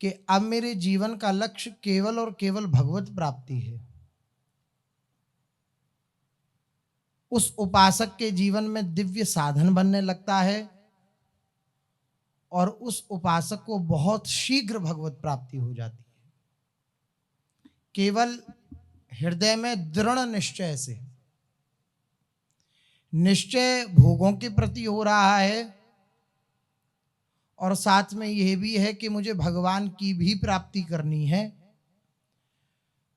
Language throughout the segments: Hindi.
कि अब मेरे जीवन का लक्ष्य केवल और केवल भगवत प्राप्ति है। उस उपासक के जीवन में दिव्य साधन बनने लगता है और उस उपासक को बहुत शीघ्र भगवत प्राप्ति हो जाती है, केवल हृदय में दृढ़ निश्चय से। निश्चय भोगों के प्रति हो रहा है और साथ में यह भी है कि मुझे भगवान की भी प्राप्ति करनी है,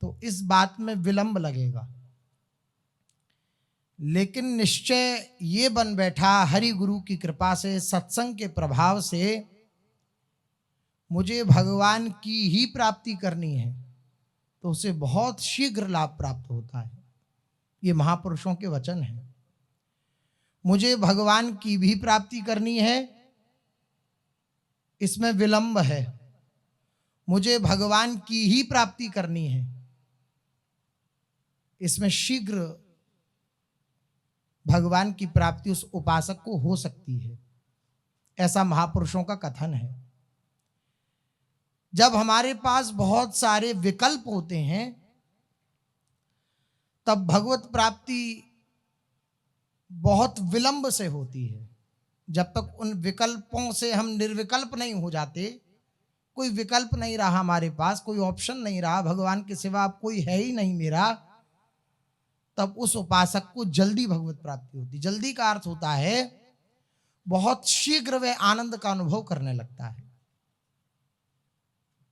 तो इस बात में विलंब लगेगा। लेकिन निश्चय ये बन बैठा हरि गुरु की कृपा से, सत्संग के प्रभाव से, मुझे भगवान की ही प्राप्ति करनी है, तो उसे बहुत शीघ्र लाभ प्राप्त होता है। ये महापुरुषों के वचन हैं। मुझे भगवान की भी प्राप्ति करनी है, इसमें विलंब है। मुझे भगवान की ही प्राप्ति करनी है, इसमें शीघ्र भगवान की प्राप्ति उस उपासक को हो सकती है। ऐसा महापुरुषों का कथन है। जब हमारे पास बहुत सारे विकल्प होते हैं तब भगवत प्राप्ति बहुत विलंब से होती है। जब तक उन विकल्पों से हम निर्विकल्प नहीं हो जाते, कोई विकल्प नहीं रहा हमारे पास, कोई ऑप्शन नहीं रहा, भगवान के सिवा अब कोई है ही नहीं मेरा, तब उस उपासक को जल्दी भगवत प्राप्ति होती। जल्दी का अर्थ होता है बहुत शीघ्र वह आनंद का अनुभव करने लगता है।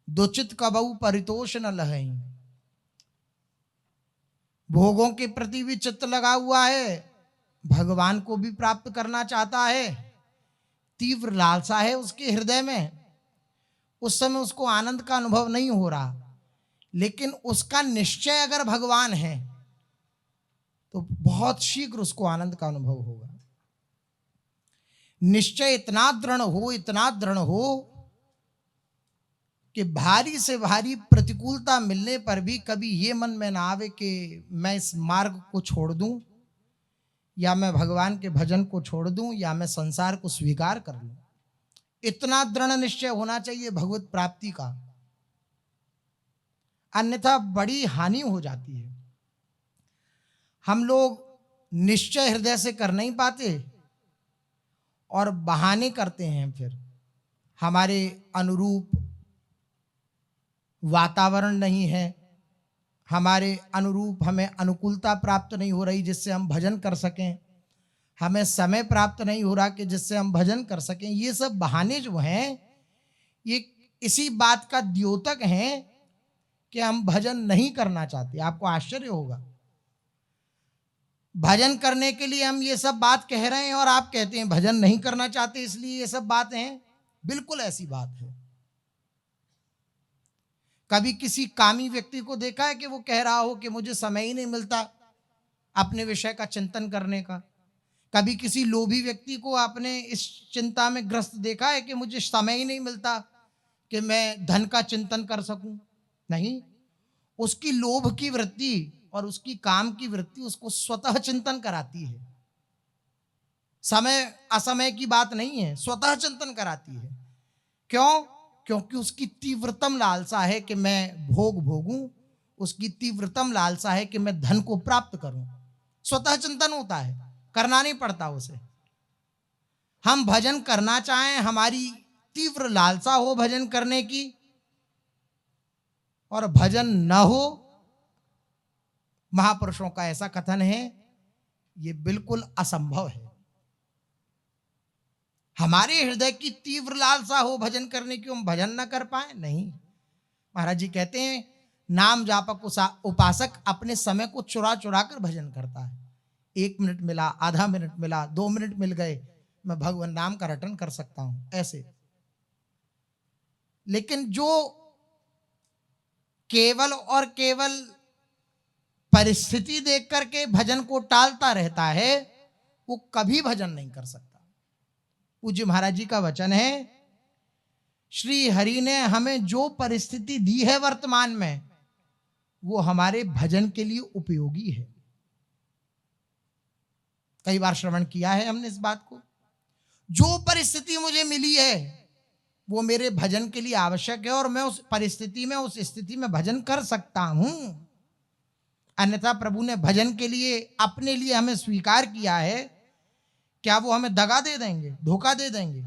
दुचित कबहु परितोष न लहई, भोगों के प्रति भी चित्त लगा हुआ है, भगवान को भी प्राप्त करना चाहता है, तीव्र लालसा है उसके हृदय में। उस समय उसको आनंद का अनुभव नहीं हो रहा, लेकिन उसका निश्चय अगर भगवान है तो बहुत शीघ्र उसको आनंद का अनुभव होगा। निश्चय इतना दृढ़ हो, इतना दृढ़ हो कि भारी से भारी प्रतिकूलता मिलने पर भी कभी ये मन में ना आवे कि मैं इस मार्ग को छोड़ दूं, या मैं भगवान के भजन को छोड़ दूं, या मैं संसार को स्वीकार कर लूं। इतना दृढ़ निश्चय होना चाहिए भगवत प्राप्ति का, अन्यथा बड़ी हानि हो जाती है। हम लोग निश्चय हृदय से कर नहीं पाते और बहाने करते हैं। फिर हमारे अनुरूप वातावरण नहीं है, हमारे अनुरूप हमें अनुकूलता प्राप्त नहीं हो रही जिससे हम भजन कर सकें, हमें समय प्राप्त नहीं हो रहा कि जिससे हम भजन कर सकें। ये सब बहाने जो हैं ये इसी बात का द्योतक हैं कि हम भजन नहीं करना चाहते। आपको आश्चर्य होगा, भजन करने के लिए हम ये सब बात कह रहे हैं और आप कहते हैं भजन नहीं करना चाहते इसलिए ये सब बातें हैं। बिल्कुल ऐसी बात है। कभी किसी कामी व्यक्ति को देखा है कि वो कह रहा हो कि मुझे समय ही नहीं मिलता अपने विषय का चिंतन करने का? कभी किसी लोभी व्यक्ति को आपने इस चिंता में ग्रस्त देखा है कि मुझे समय ही नहीं मिलता कि मैं धन का चिंतन कर सकूं? नहीं। उसकी लोभ की वृत्ति और उसकी काम की वृत्ति उसको स्वतः चिंतन कराती है। समय असमय की बात नहीं है, स्वतः चिंतन कराती है। क्यों? क्योंकि उसकी तीव्रतम लालसा है कि मैं भोग भोगूं, उसकी तीव्रतम लालसा है कि मैं धन को प्राप्त करूं। स्वतः चिंतन होता है, करना नहीं पड़ता उसे। हम भजन करना चाहें, हमारी तीव्र लालसा हो भजन करने की, और भजन न हो, महापुरुषों का ऐसा कथन है, ये बिल्कुल असंभव है। हमारे हृदय की तीव्र लालसा हो भजन करने की, हम भजन न कर पाए? नहीं। महाराज जी कहते हैं नाम जापक उपासक अपने समय को चुरा चुरा कर भजन करता है। 1 मिनट मिला, आधा मिनट मिला, 2 मिनट मिल गए, मैं भगवान नाम का रटन कर सकता हूं, ऐसे। लेकिन जो केवल और केवल परिस्थिति देख करके भजन को टालता रहता है, वो कभी भजन नहीं कर सकता। पूज्य महाराज जी का वचन है, श्री हरि ने हमें जो परिस्थिति दी है वर्तमान में, वो हमारे भजन के लिए उपयोगी है। कई बार श्रवण किया है हमने इस बात को। जो परिस्थिति मुझे मिली है वो मेरे भजन के लिए आवश्यक है और मैं उस परिस्थिति में, उस स्थिति में भजन कर सकता हूं। अन्यथा प्रभु ने भजन के लिए अपने लिए हमें स्वीकार किया है, क्या वो हमें दगा दे देंगे, धोखा दे देंगे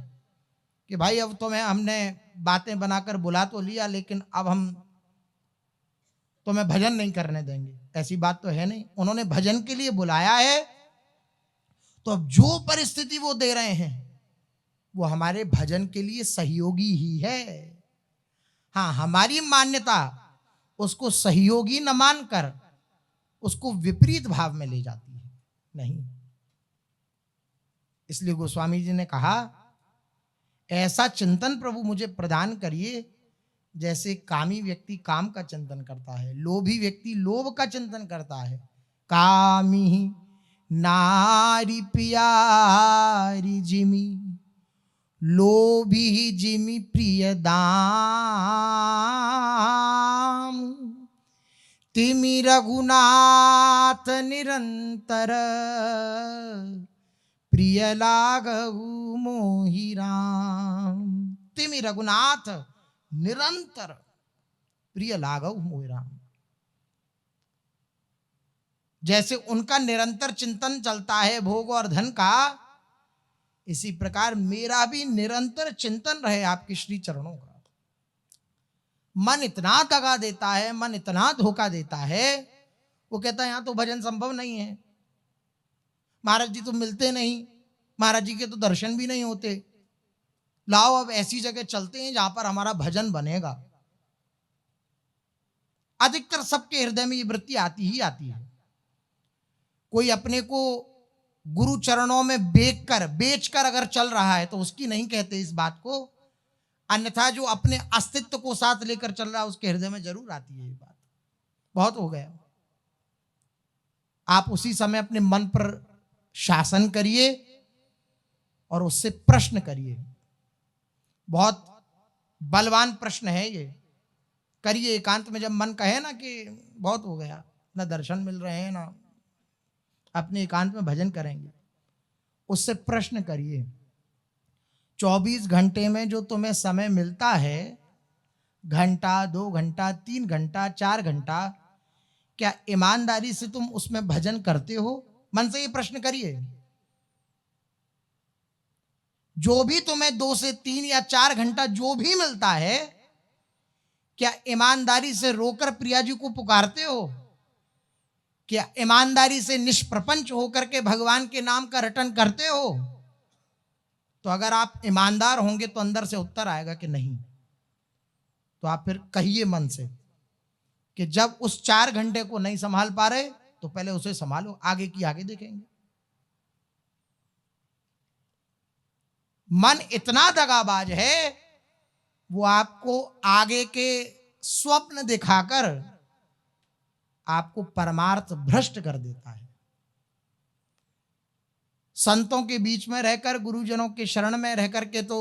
कि भाई अब तुम्हें हमने बातें बनाकर बुला तो लिया, लेकिन अब हम तुम्हें भजन नहीं करने देंगे? ऐसी बात तो है नहीं। उन्होंने भजन के लिए बुलाया है, तो अब जो परिस्थिति वो दे रहे हैं वो हमारे भजन के लिए सहयोगी ही है। हाँ, हमारी मान्यता उसको सहयोगी न मानकर उसको विपरीत भाव में ले जाती है, नहीं। इसलिए गोस्वामी जी ने कहा, ऐसा चिंतन प्रभु मुझे प्रदान करिए जैसे कामी व्यक्ति काम का चिंतन करता है, लोभी व्यक्ति लोभ का चिंतन करता है। कामी नारी प्यारी जिमी, लोभी जिमी प्रिय दाम, तिमि रघुनाथ निरंतर, प्रिय लागहु मोहि राम। तिमि रघुनाथ निरंतर, प्रिय लागहु मोहि राम। जैसे उनका निरंतर चिंतन चलता है भोग और धन का, इसी प्रकार मेरा भी निरंतर चिंतन रहे आपके श्री चरणों का। मन इतना दगा देता है, मन इतना धोखा देता है, वो कहता है यहां तो भजन संभव नहीं है, महाराज जी तो मिलते नहीं, महाराज जी के तो दर्शन भी नहीं होते, लाओ अब ऐसी जगह चलते हैं जहां पर हमारा भजन बनेगा। अधिकतर सबके हृदय में ये वृत्ति आती ही आती है। कोई अपने को गुरु चरणों में बेचकर अगर चल रहा है तो उसकी नहीं कहते इस बात को, अन्यथा जो अपने अस्तित्व को साथ लेकर चल रहा है उसके हृदय में जरूर आती है ये बात। बहुत हो गया। आप उसी समय अपने मन पर शासन करिए और उससे प्रश्न करिए। बहुत बलवान प्रश्न है ये। करिए एकांत में, जब मन कहे ना कि बहुत हो गया, ना दर्शन मिल रहे हैं, ना अपने एकांत में भजन करेंगे, उससे प्रश्न करिए। 24 घंटे में जो तुम्हें समय मिलता है, घंटा, 2 घंटा, 3 घंटा, 4 घंटा, क्या ईमानदारी से तुम उसमें भजन करते हो? मन से ये प्रश्न करिए। जो भी तुम्हें 2 से 3 या 4 घंटा जो भी मिलता है, क्या ईमानदारी से रोकर प्रिया जी को पुकारते हो? क्या ईमानदारी से निष्प्रपंच होकर के भगवान के नाम का रटन करते हो? तो अगर आप ईमानदार होंगे तो अंदर से उत्तर आएगा कि नहीं। तो आप फिर कहिए मन से कि जब उस 4 घंटे को नहीं संभाल पा रहे तो पहले उसे संभालो, आगे की आगे देखेंगे। मन इतना दगाबाज है, वो आपको आगे के स्वप्न दिखाकर आपको परमार्थ भ्रष्ट कर देता है। संतों के बीच में रहकर, गुरुजनों के शरण में रहकर के तो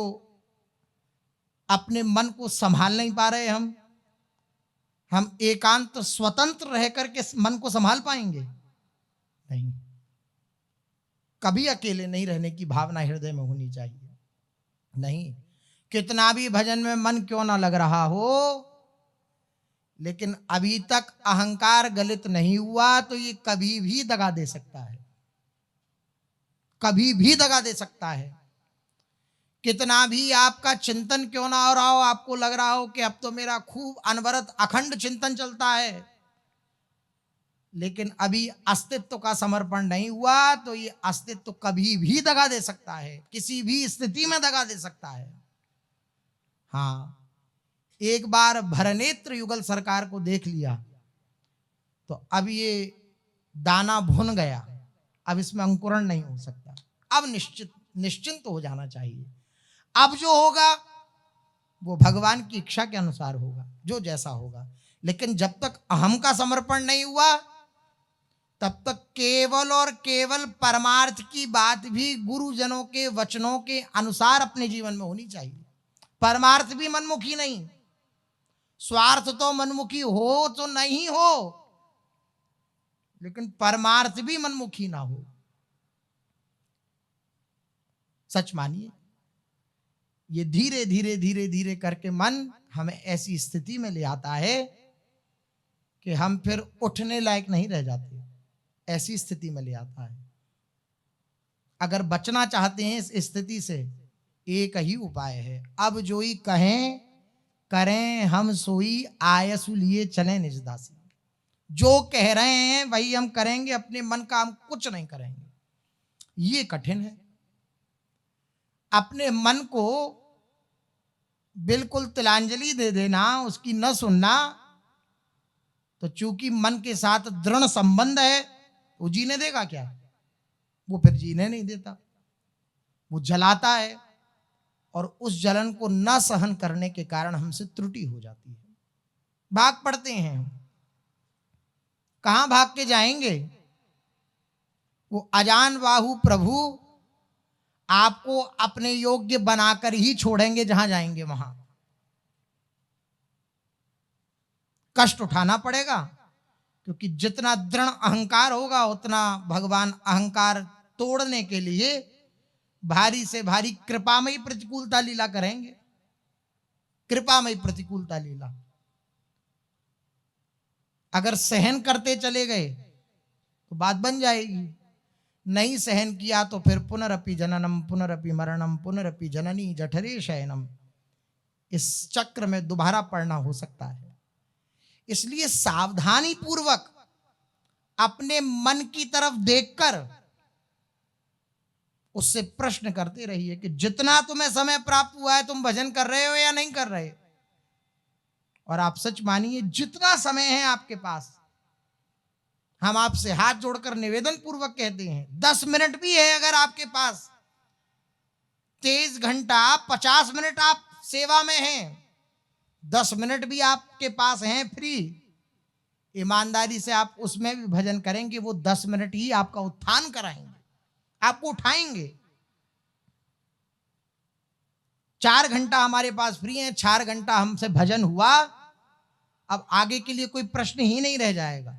अपने मन को संभाल नहीं पा रहे हम एकांत स्वतंत्र रहकर के मन को संभाल पाएंगे? नहीं। कभी अकेले नहीं रहने की भावना हृदय में होनी चाहिए। नहीं, कितना भी भजन में मन क्यों ना लग रहा हो, लेकिन अभी तक अहंकार गलित नहीं हुआ तो ये कभी भी दगा दे सकता है, कभी भी दगा दे सकता है। कितना भी आपका चिंतन क्यों ना हो रहा हो, आपको लग रहा हो कि अब तो मेरा खूब अनवरत अखंड चिंतन चलता है, लेकिन अभी अस्तित्व का समर्पण नहीं हुआ तो ये अस्तित्व कभी भी दगा दे सकता है, किसी भी स्थिति में दगा दे सकता है। हाँ, एक बार भरनेत्र युगल सरकार को देख लिया तो अब ये दाना भुन गया, अब इसमें अंकुरण नहीं हो सकता। अब निश्चिंत हो जाना चाहिए। अब जो होगा वो भगवान की इच्छा के अनुसार होगा, जो जैसा होगा। लेकिन जब तक अहम का समर्पण नहीं हुआ तब तक केवल और केवल परमार्थ की बात भी गुरुजनों के वचनों के अनुसार अपने जीवन में होनी चाहिए। परमार्थ भी मनमुखी नहीं, स्वार्थ तो मनमुखी हो तो नहीं हो, लेकिन परमार्थ भी मनमुखी ना हो। सच मानिए, ये धीरे धीरे धीरे धीरे करके मन हमें ऐसी स्थिति में ले आता है कि हम फिर उठने लायक नहीं रह जाते, ऐसी स्थिति में ले आता है। अगर बचना चाहते हैं इस स्थिति से, एक ही उपाय है, अब जोई कहें करें हम सोई आयसु लिए चले निज दासी। जो कह रहे हैं वही हम करेंगे, अपने मन का हम कुछ नहीं करेंगे। ये कठिन है। अपने मन को बिल्कुल तिलांजलि दे देना, उसकी न सुनना, तो चूंकि मन के साथ दृढ़ संबंध है, वो जीने देगा क्या? वो फिर जीने नहीं देता, वो जलाता है, और उस जलन को न सहन करने के कारण हमसे त्रुटि हो जाती है। भाग पड़ते हैं। कहां भाग के जाएंगे? वो अजान बाहु प्रभु आपको अपने योग्य बनाकर ही छोड़ेंगे, जहां जाएंगे वहां कष्ट उठाना पड़ेगा, क्योंकि जितना दृढ़ अहंकार होगा उतना भगवान अहंकार तोड़ने के लिए भारी से भारी कृपामयी प्रतिकूलता लीला करेंगे। कृपामयी प्रतिकूलता लीला अगर सहन करते चले गए तो बात बन जाएगी, नहीं सहन किया तो फिर पुनरपि जननम पुनरपि मरणम पुनरपि जननी जठरे शयनम, इस चक्र में दोबारा पड़ना हो सकता है। इसलिए सावधानी पूर्वक अपने मन की तरफ देखकर उससे प्रश्न करते रहिए कि जितना तुम्हें समय प्राप्त हुआ है तुम भजन कर रहे हो या नहीं कर रहे। और आप सच मानिए, जितना समय है आपके पास, हम आपसे हाथ जोड़कर निवेदन पूर्वक कहते हैं, 10 मिनट भी है अगर आपके पास, 23 घंटा 50 मिनट आप सेवा में हैं, 10 मिनट भी आपके पास हैं फ्री, ईमानदारी से आप उसमें भी भजन करेंगे। वो 10 मिनट ही आपका उत्थान कराएंगे, आपको उठाएंगे। 4 घंटा हमारे पास फ्री है, 4 घंटा हमसे भजन हुआ, अब आगे के लिए कोई प्रश्न ही नहीं रह जाएगा।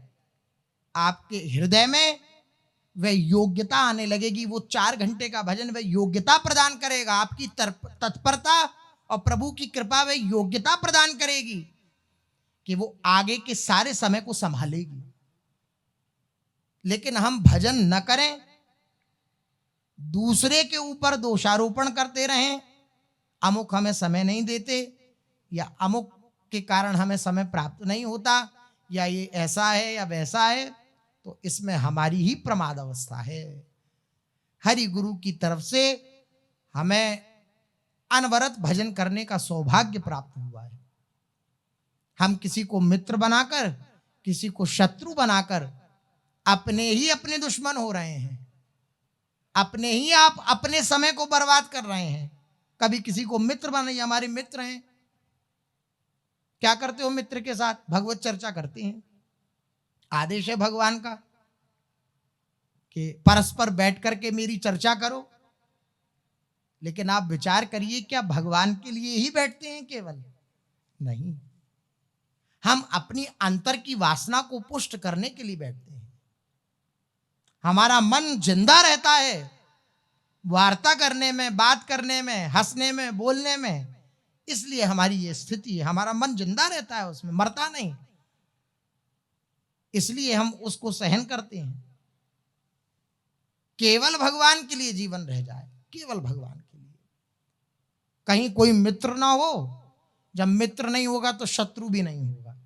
आपके हृदय में वह योग्यता आने लगेगी, वो 4 घंटे का भजन वह योग्यता प्रदान करेगा, आपकी तत्परता और प्रभु की कृपा वह योग्यता प्रदान करेगी कि वो आगे के सारे समय को संभालेगी। लेकिन हम भजन न करें, दूसरे के ऊपर दोषारोपण करते रहें, अमुक हमें समय नहीं देते, या अमुक के कारण हमें समय प्राप्त नहीं होता, या ये ऐसा है या वैसा है, तो इसमें हमारी ही प्रमाद अवस्था है। हरि गुरु की तरफ से हमें अनवरत भजन करने का सौभाग्य प्राप्त हुआ है। हम किसी को मित्र बनाकर, किसी को शत्रु बनाकर अपने ही अपने दुश्मन हो रहे हैं, अपने ही आप अपने समय को बर्बाद कर रहे हैं। कभी किसी को मित्र बनाइए, हमारे मित्र हैं, क्या करते हो मित्र के साथ? भगवत चर्चा करते हैं। आदेश है भगवान का कि परस्पर बैठ करके मेरी चर्चा करो, लेकिन आप विचार करिए, क्या भगवान के लिए ही बैठते हैं? केवल नहीं, हम अपनी अंतर की वासना को पुष्ट करने के लिए बैठते हैं। हमारा मन जिंदा रहता है वार्ता करने में, बात करने में, हंसने में, बोलने में, इसलिए हमारी ये स्थिति है। हमारा मन जिंदा रहता है, उसमें मरता नहीं, इसलिए हम उसको सहन करते हैं। केवल भगवान के लिए जीवन रह जाए, केवल भगवान के लिए। कहीं कोई मित्र ना हो, जब मित्र नहीं होगा तो शत्रु भी नहीं होगा,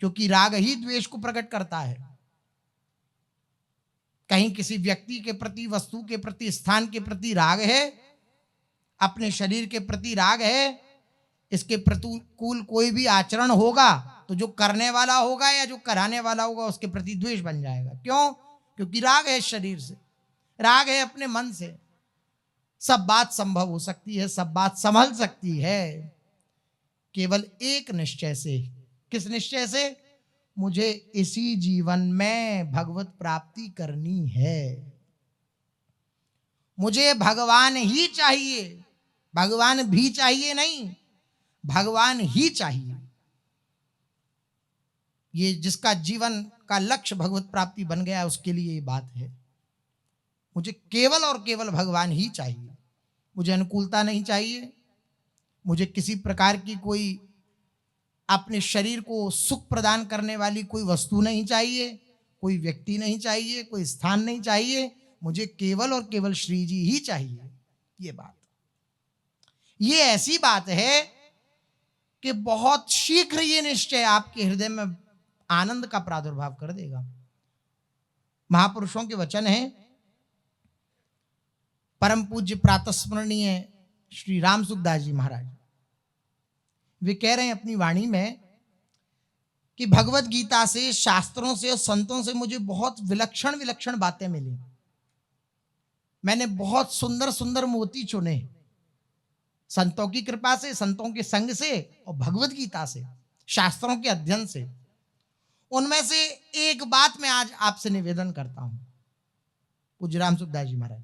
क्योंकि राग ही द्वेष को प्रकट करता है। कहीं किसी व्यक्ति के प्रति, वस्तु के प्रति, स्थान के प्रति राग है, अपने शरीर के प्रति राग है, इसके प्रतिकूल कोई भी आचरण होगा तो जो करने वाला होगा या जो कराने वाला होगा उसके प्रति द्वेष बन जाएगा। क्यों? क्योंकि राग है शरीर से, राग है अपने मन से। सब बात संभव हो सकती है, सब बात संभल सकती है, केवल एक निश्चय से। किस निश्चय से? मुझे इसी जीवन में भगवत प्राप्ति करनी है, मुझे भगवान ही चाहिए, भगवान भी चाहिए नहीं, भगवान ही चाहिए। ये जिसका जीवन का लक्ष्य भगवत प्राप्ति बन गया, उसके लिए ये बात है। मुझे केवल और केवल भगवान ही चाहिए, मुझे अनुकूलता नहीं चाहिए, मुझे किसी प्रकार की कोई अपने शरीर को सुख प्रदान करने वाली कोई वस्तु नहीं चाहिए, कोई व्यक्ति नहीं चाहिए, कोई स्थान नहीं चाहिए, मुझे केवल और केवल श्री जी ही चाहिए। ये ऐसी बात है कि बहुत शीघ्र ये निश्चय आपके हृदय में आनंद का प्रादुर्भाव कर देगा। महापुरुषों के वचन हैं, परम पूज्य प्रातस्मरणीय श्री राम सुखदास जी महाराज, वे कह रहे हैं अपनी वाणी में कि भगवत गीता से, शास्त्रों से और संतों से मुझे बहुत विलक्षण विलक्षण बातें मिली। मैंने बहुत सुंदर सुंदर मोती चुने, संतों की कृपा से, संतों के संग से और भगवत गीता से, शास्त्रों के अध्ययन से। उनमें से एक बात मैं आज आपसे निवेदन करता हूं, पूज्य राम सुखदास जी महाराज,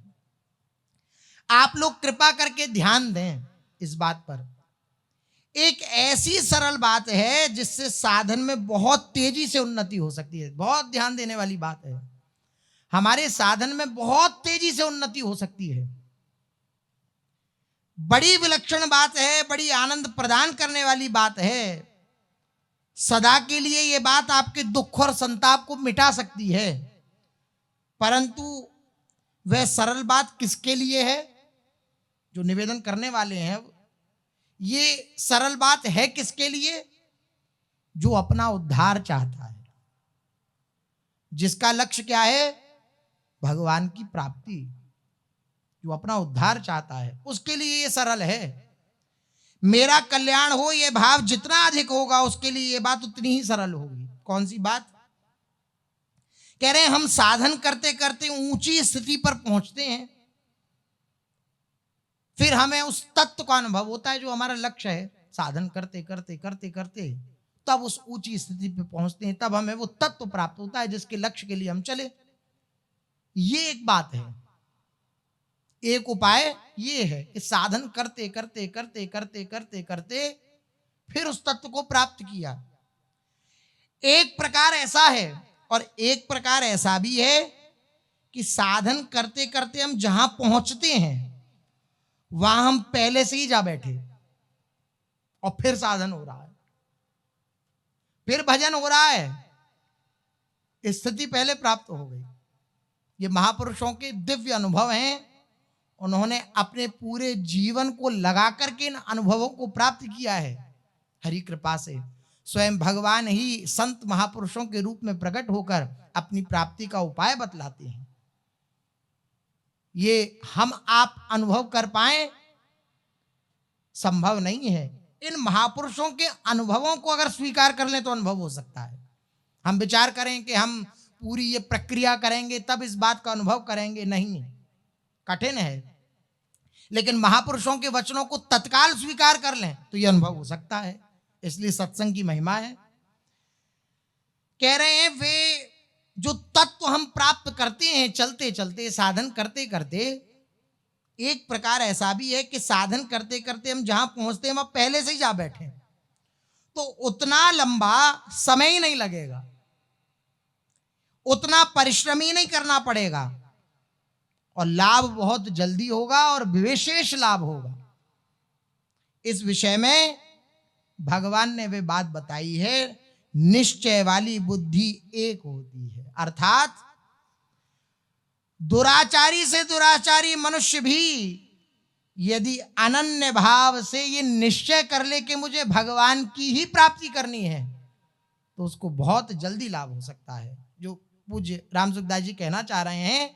आप लोग कृपा करके ध्यान दें इस बात पर। एक ऐसी सरल बात है जिससे साधन में बहुत तेजी से उन्नति हो सकती है। बहुत ध्यान देने वाली बात है, हमारे साधन में बहुत तेजी से उन्नति हो सकती है। बड़ी विलक्षण बात है, बड़ी आनंद प्रदान करने वाली बात है। सदा के लिए ये बात आपके दुख और संताप को मिटा सकती है। परंतु वह सरल बात किसके लिए है? जो निवेदन करने वाले हैं, ये सरल बात है किसके लिए? जो अपना उद्धार चाहता है, जिसका लक्ष्य क्या है? भगवान की प्राप्ति। जो अपना उद्धार चाहता है उसके लिए ये सरल है। मेरा कल्याण हो, ये भाव जितना अधिक होगा उसके लिए ये बात उतनी ही सरल होगी। कौन सी बात? कह रहे हैं हम साधन करते करते ऊंची स्थिति पर पहुंचते हैं, फिर हमें उस तत्व का अनुभव होता है जो हमारा लक्ष्य है। साधन करते करते करते करते तब उस ऊंची स्थिति पे पहुंचते हैं, तब हमें वो तत्व प्राप्त होता है जिसके लक्ष्य के लिए हम चले। ये एक बात है, एक उपाय ये है कि साधन करते करते करते करते करते करते फिर उस तत्व को प्राप्त किया। एक प्रकार ऐसा है और एक प्रकार ऐसा भी है कि साधन करते करते हम जहां पहुंचते हैं वहां हम पहले से ही जा बैठे और फिर साधन हो रहा है, फिर भजन हो रहा है, स्थिति पहले प्राप्त हो गई। ये महापुरुषों के दिव्य अनुभव हैं। उन्होंने अपने पूरे जीवन को लगा करके इन अनुभवों को प्राप्त किया है। हरि कृपा से स्वयं भगवान ही संत महापुरुषों के रूप में प्रकट होकर अपनी प्राप्ति का उपाय बतलाते हैं। ये हम आप अनुभव कर पाए संभव नहीं है। इन महापुरुषों के अनुभवों को अगर स्वीकार कर लें तो अनुभव हो सकता है। हम विचार करें कि हम पूरी ये प्रक्रिया करेंगे तब इस बात का अनुभव करेंगे, नहीं, कठिन है। लेकिन महापुरुषों के वचनों को तत्काल स्वीकार कर लें तो यह अनुभव हो सकता है। इसलिए सत्संग की महिमा है। कह रहे हैं वे जो तत्व हम प्राप्त करते हैं चलते चलते, साधन करते करते, एक प्रकार ऐसा भी है कि साधन करते करते हम जहां पहुंचते हैं वहां पहले से ही जा बैठे, तो उतना लंबा समय ही नहीं लगेगा, उतना परिश्रम ही नहीं करना पड़ेगा और लाभ बहुत जल्दी होगा और विशेष लाभ होगा। इस विषय में भगवान ने वे बात बताई है, निश्चय वाली बुद्धि एक होती है। अर्थात दुराचारी से दुराचारी मनुष्य भी यदि अनन्य भाव से ये निश्चय कर ले कि मुझे भगवान की ही प्राप्ति करनी है तो उसको बहुत जल्दी लाभ हो सकता है। जो पूज्य राम सुखदास जी कहना चाह रहे हैं,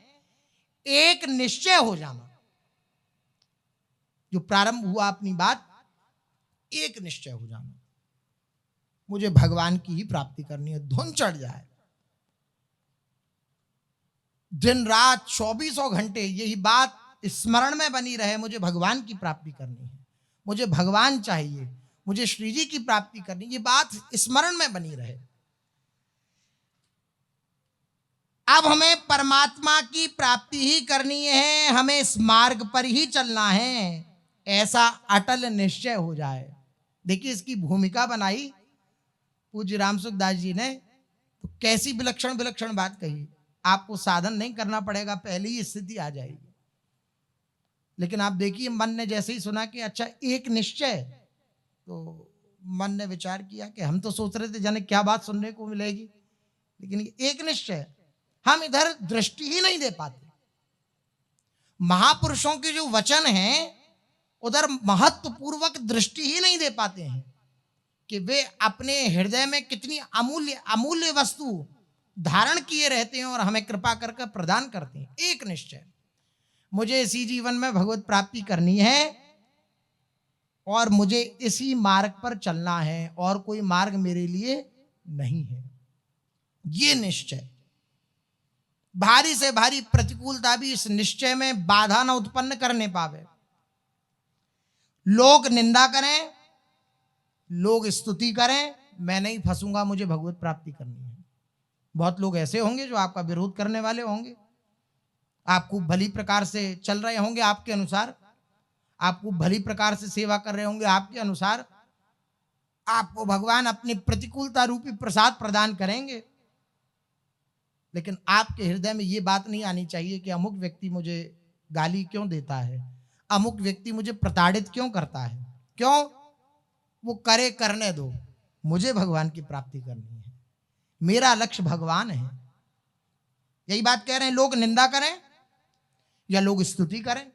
एक निश्चय हो जाना, जो प्रारंभ हुआ अपनी बात, एक निश्चय हो जाना, मुझे भगवान की ही प्राप्ति करनी है। धुन चढ़ जाए, दिन रात 24 घंटे यही बात स्मरण में बनी रहे, मुझे भगवान की प्राप्ति करनी है, मुझे भगवान चाहिए, मुझे श्री जी की प्राप्ति करनी, ये बात स्मरण में बनी रहे। अब हमें परमात्मा की प्राप्ति ही करनी है, हमें इस मार्ग पर ही चलना है, ऐसा अटल निश्चय हो जाए। देखिए इसकी भूमिका बनाई पूज्य राम सुखदास जी ने, तो कैसी विलक्षण विलक्षण बात कही। आपको साधन नहीं करना पड़ेगा, पहले ही स्थिति आ जाएगी। लेकिन आप देखिए मन ने जैसे ही सुना कि अच्छा एक निश्चय, तो मन ने विचार किया कि हम तो सोच रहे थे जाने क्या बात सुनने को मिलेगी, लेकिन ये एक निश्चय, हम इधर दृष्टि ही नहीं दे पाते। महापुरुषों के जो वचन हैं उधर महत्वपूर्वक दृष्टि ही नहीं दे पाते हैं कि वे अपने हृदय में कितनी अमूल्य अमूल्य वस्तु धारण किए रहते हैं और हमें कृपा करके प्रदान करते हैं। एक निश्चय, मुझे इसी जीवन में भगवत प्राप्ति करनी है और मुझे इसी मार्ग पर चलना है और कोई मार्ग मेरे लिए नहीं है। ये निश्चय, भारी से भारी प्रतिकूलता भी इस निश्चय में बाधा न उत्पन्न करने पावे। लोग निंदा करें, लोग स्तुति करें, मैं नहीं फंसूंगा, मुझे भगवत प्राप्ति करनी है। बहुत लोग ऐसे होंगे जो आपका विरोध करने वाले होंगे, आपको भली प्रकार से चल रहे होंगे आपके अनुसार, आपको भली प्रकार से सेवा कर रहे होंगे आपके अनुसार, आपको भगवान अपनी प्रतिकूलता रूपी प्रसाद प्रदान करेंगे, लेकिन आपके हृदय में ये बात नहीं आनी चाहिए कि अमुक व्यक्ति मुझे गाली क्यों देता है, अमुक व्यक्ति मुझे प्रताड़ित क्यों करता है। क्यों? वो करे, करने दो, मुझे भगवान की प्राप्ति करनी है, मेरा लक्ष्य भगवान है। यही बात कह रहे हैं, लोग निंदा करें या लोग स्तुति करें,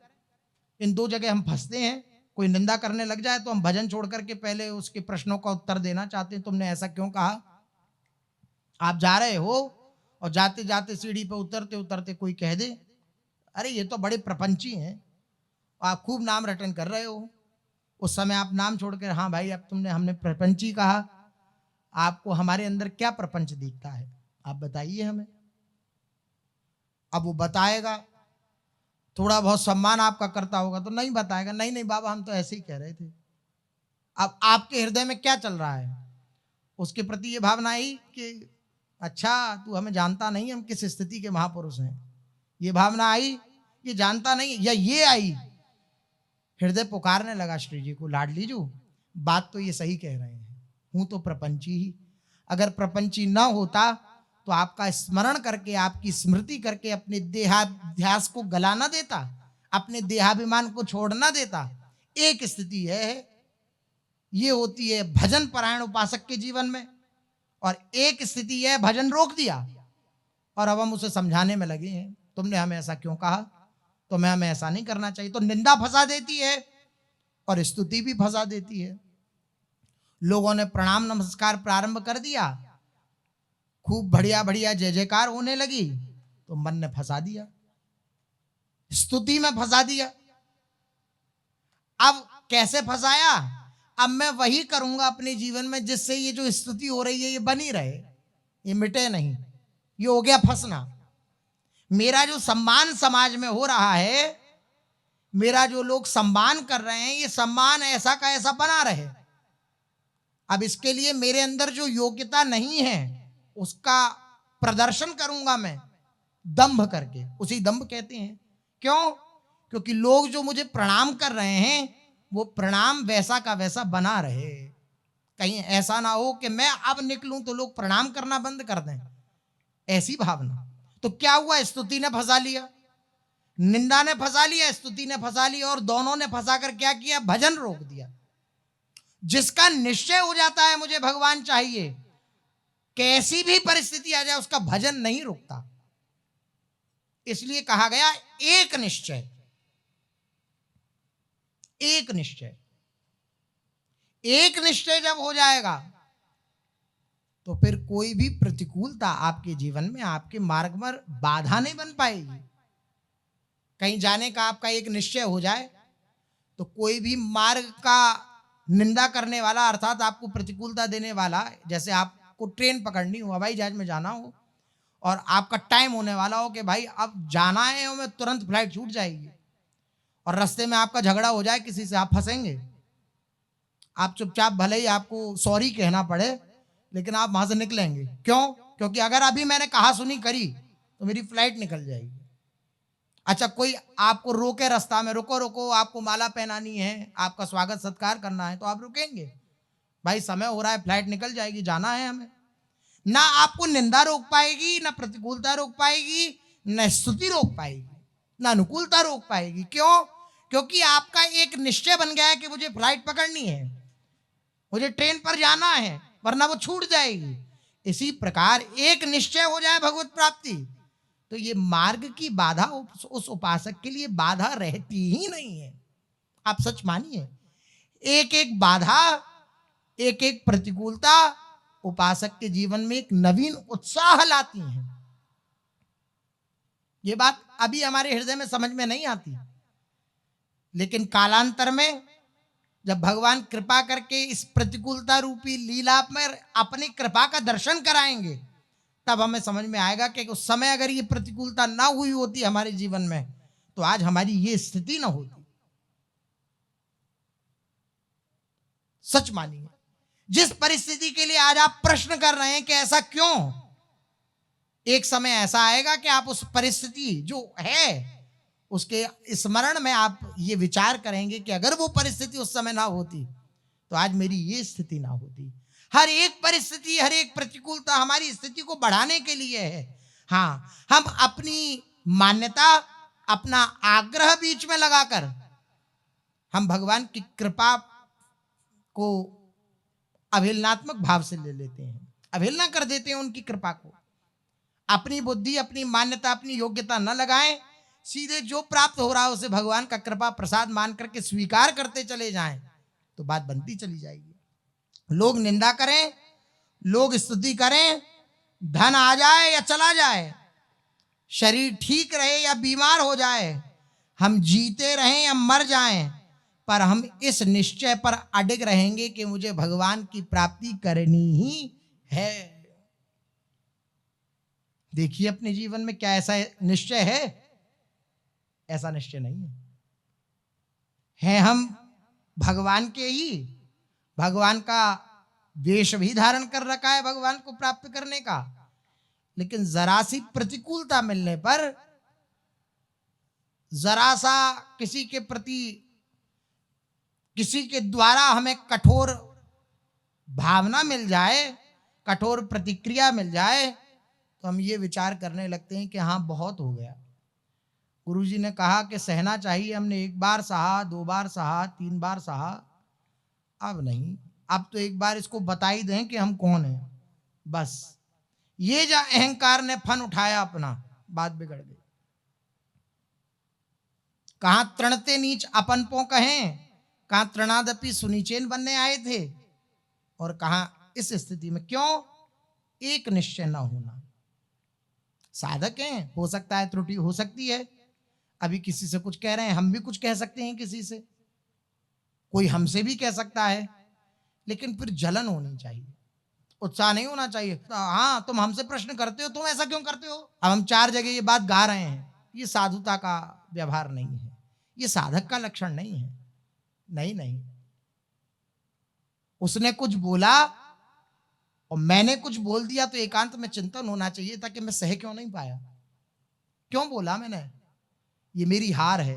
इन दो जगह हम फंसते हैं। कोई निंदा करने लग जाए तो हम भजन छोड़ करके पहले उसके प्रश्नों का उत्तर देना चाहते हैं, तुमने ऐसा क्यों कहा। आप जा रहे हो और जाते जाते सीढ़ी पर उतरते उतरते कोई कह दे अरे ये तो बड़े प्रपंची हैं, आप खूब नाम रटन कर रहे हो, उस समय आप नाम छोड़कर हाँ भाई अब हमने प्रपंची कहा, आपको हमारे अंदर क्या प्रपंच दिखता है आप बताइए हमें। अब वो बताएगा, थोड़ा बहुत सम्मान आपका करता होगा तो नहीं बताएगा, नहीं नहीं बाबा हम तो ऐसे ही कह रहे थे। अब आपके हृदय में क्या चल रहा है, उसके प्रति ये भावना आई कि अच्छा तू हमें जानता नहीं, हम किस स्थिति के महापुरुष हैं, ये भावना आई, ये जानता नहीं, या ये आई, हृदय पुकारने लगा श्री जी को, लाडली जी बात तो ये सही कह रहे हैं, हूं तो प्रपंची ही, अगर प्रपंची ना होता तो आपका स्मरण करके, आपकी स्मृति करके अपने देहाध्यास को गला ना देता, अपने देहाभिमान को छोड़ ना देता। एक स्थिति है, ये होती है भजन परायण उपासक के जीवन में, और एक स्थिति है भजन रोक दिया और अब हम उसे समझाने में लगे हैं, तुमने हमें ऐसा क्यों कहा, तुम्हें हमें ऐसा नहीं करना चाहिए। तो निंदा फंसा देती है और स्तुति भी फंसा देती है। लोगों ने प्रणाम नमस्कार प्रारंभ कर दिया, खूब बढ़िया बढ़िया जय जयकार होने लगी, तो मन ने फंसा दिया, स्तुति में फंसा दिया। अब कैसे फंसाया, अब मैं वही करूंगा अपने जीवन में जिससे ये जो स्तुति हो रही है ये बनी रहे, ये मिटे नहीं, ये हो गया फंसना। मेरा जो सम्मान समाज में हो रहा है, मेरा जो लोग सम्मान कर रहे हैं, ये सम्मान ऐसा का ऐसा बना रहे। अब इसके लिए मेरे अंदर जो योग्यता नहीं है उसका प्रदर्शन करूंगा मैं दंभ करके, उसी दंभ कहते हैं। क्यों? क्योंकि लोग जो मुझे प्रणाम कर रहे हैं वो प्रणाम वैसा का वैसा बना रहे, कहीं ऐसा ना हो कि मैं अब निकलूं तो लोग प्रणाम करना बंद कर दें, ऐसी भावना। तो क्या हुआ, स्तुति ने फंसा लिया, निंदा ने फंसा लिया, स्तुति ने फंसा लिया, और दोनों ने फंसा कर क्या किया, भजन रोक दिया। जिसका निश्चय हो जाता है मुझे भगवान चाहिए, कैसी भी परिस्थिति आ जाए उसका भजन नहीं रुकता। इसलिए कहा गया एक निश्चय, एक निश्चय। एक निश्चय जब हो जाएगा तो फिर कोई भी प्रतिकूलता आपके जीवन में, आपके मार्ग पर बाधा नहीं बन पाएगी। कहीं जाने का आपका एक निश्चय हो जाए तो कोई भी मार्ग का निंदा करने वाला, अर्थात आपको प्रतिकूलता देने वाला, जैसे आपको ट्रेन पकड़नी हो, हवाई जहाज में जाना हो और आपका टाइम होने वाला हो कि भाई अब जाना है और तुरंत फ्लाइट छूट जाएगी, और रास्ते में आपका झगड़ा हो जाए किसी से, आप फंसेंगे। आप चुपचाप, भले ही आपको सॉरी कहना पड़े, लेकिन आप वहां से निकलेंगे। क्यों? क्योंकि अगर अभी मैंने कहा सुनी करी तो मेरी फ्लाइट निकल जाएगी। अच्छा, कोई आपको रोके रास्ता में, रुको रुको आपको माला पहनानी है, आपका स्वागत सत्कार करना है, तो आप रुकेंगे, भाई समय हो रहा है, फ्लाइट निकल जाएगी, जाना है हमें। ना आपको निंदा रोक पाएगी, ना प्रतिकूलता रोक पाएगी, ना स्तुति रोक पाएगी, ना अनुकूलता रोक पाएगी। क्यों? क्योंकि आपका एक निश्चय बन गया है कि मुझे फ्लाइट पकड़नी है, मुझे ट्रेन पर जाना है, वरना वो छूट जाएगी। इसी प्रकार एक निश्चय हो जाए भगवत प्राप्ति, तो ये मार्ग की बाधा उस उपासक के लिए बाधा रहती ही नहीं है। आप सच मानिए, एक एक बाधा, एक एक प्रतिकूलता उपासक के जीवन में एक नवीन उत्साह लाती है। ये बात अभी हमारे हृदय में समझ में नहीं आती, लेकिन कालांतर में जब भगवान कृपा करके इस प्रतिकूलता रूपी लीला में अपनी कृपा का दर्शन कराएंगे, तब हमें समझ में आएगा कि उस समय अगर ये प्रतिकूलता ना हुई होती हमारे जीवन में, तो आज हमारी ये स्थिति ना होती। सच मानिए, जिस परिस्थिति के लिए आज आप प्रश्न कर रहे हैं कि ऐसा क्यों, एक समय ऐसा आएगा कि आप उस परिस्थिति जो है उसके स्मरण में आप ये विचार करेंगे कि अगर वो परिस्थिति उस समय ना होती तो आज मेरी ये स्थिति ना होती। हर एक परिस्थिति, हर एक प्रतिकूलता हमारी स्थिति को बढ़ाने के लिए है। हाँ, हम अपनी मान्यता, अपना आग्रह बीच में लगाकर हम भगवान की कृपा को अवहेलनात्मक भाव से ले लेते हैं, अवहेलना कर देते हैं उनकी कृपा को। अपनी बुद्धि, अपनी मान्यता, अपनी योग्यता न लगाएं, सीधे जो प्राप्त हो रहा है उसे भगवान का कृपा प्रसाद मान करके स्वीकार करते चले जाएं, तो बात बनती चली जाएगी। लोग निंदा करें, लोग स्तुति करें, धन आ जाए या चला जाए, शरीर ठीक रहे या बीमार हो जाए, हम जीते रहें या मर जाएं, पर हम इस निश्चय पर अडिग रहेंगे कि मुझे भगवान की प्राप्ति करनी ही है। देखिए अपने जीवन में क्या ऐसा निश्चय है? ऐसा निश्चय नहीं है हम भगवान के ही, भगवान का वेश भी धारण कर रखा है भगवान को प्राप्त करने का, लेकिन जरा सी प्रतिकूलता मिलने पर, जरा सा किसी के प्रति, किसी के द्वारा हमें कठोर भावना मिल जाए, कठोर प्रतिक्रिया मिल जाए, तो हम ये विचार करने लगते हैं कि हाँ बहुत हो गया। गुरुजी ने कहा कि सहना चाहिए, हमने एक बार सहा, दो बार सहा, तीन बार सहा, अब नहीं, अब तो एक बार इसको बता ही दें कि हम कौन हैं। बस ये जो अहंकार ने फन उठाया अपना, बात बिगड़ गई। कहां तृणते नीच अपनपो कहें, कहां तृणादपि सुनीचेन बनने आए थे, और कहां इस स्थिति में क्यों एक निश्चय न होना। साधक हैं, हो सकता है त्रुटि हो सकती है, अभी किसी से कुछ कह रहे हैं, हम भी कुछ कह सकते हैं किसी से, कोई हमसे भी कह सकता है, लेकिन फिर जलन होनी चाहिए, उत्साह नहीं होना चाहिए। हाँ तुम हमसे प्रश्न करते हो, तुम ऐसा क्यों करते हो। अब हम चार जगह ये बात गा रहे हैं, ये साधुता का व्यवहार नहीं है, ये साधक का लक्षण नहीं है। नहीं नहीं, उसने कुछ बोला और मैंने कुछ बोल दिया तो एकांत में चिंतन होना चाहिए था कि मैं सह क्यों नहीं पाया, क्यों बोला मैंने, ये मेरी हार है,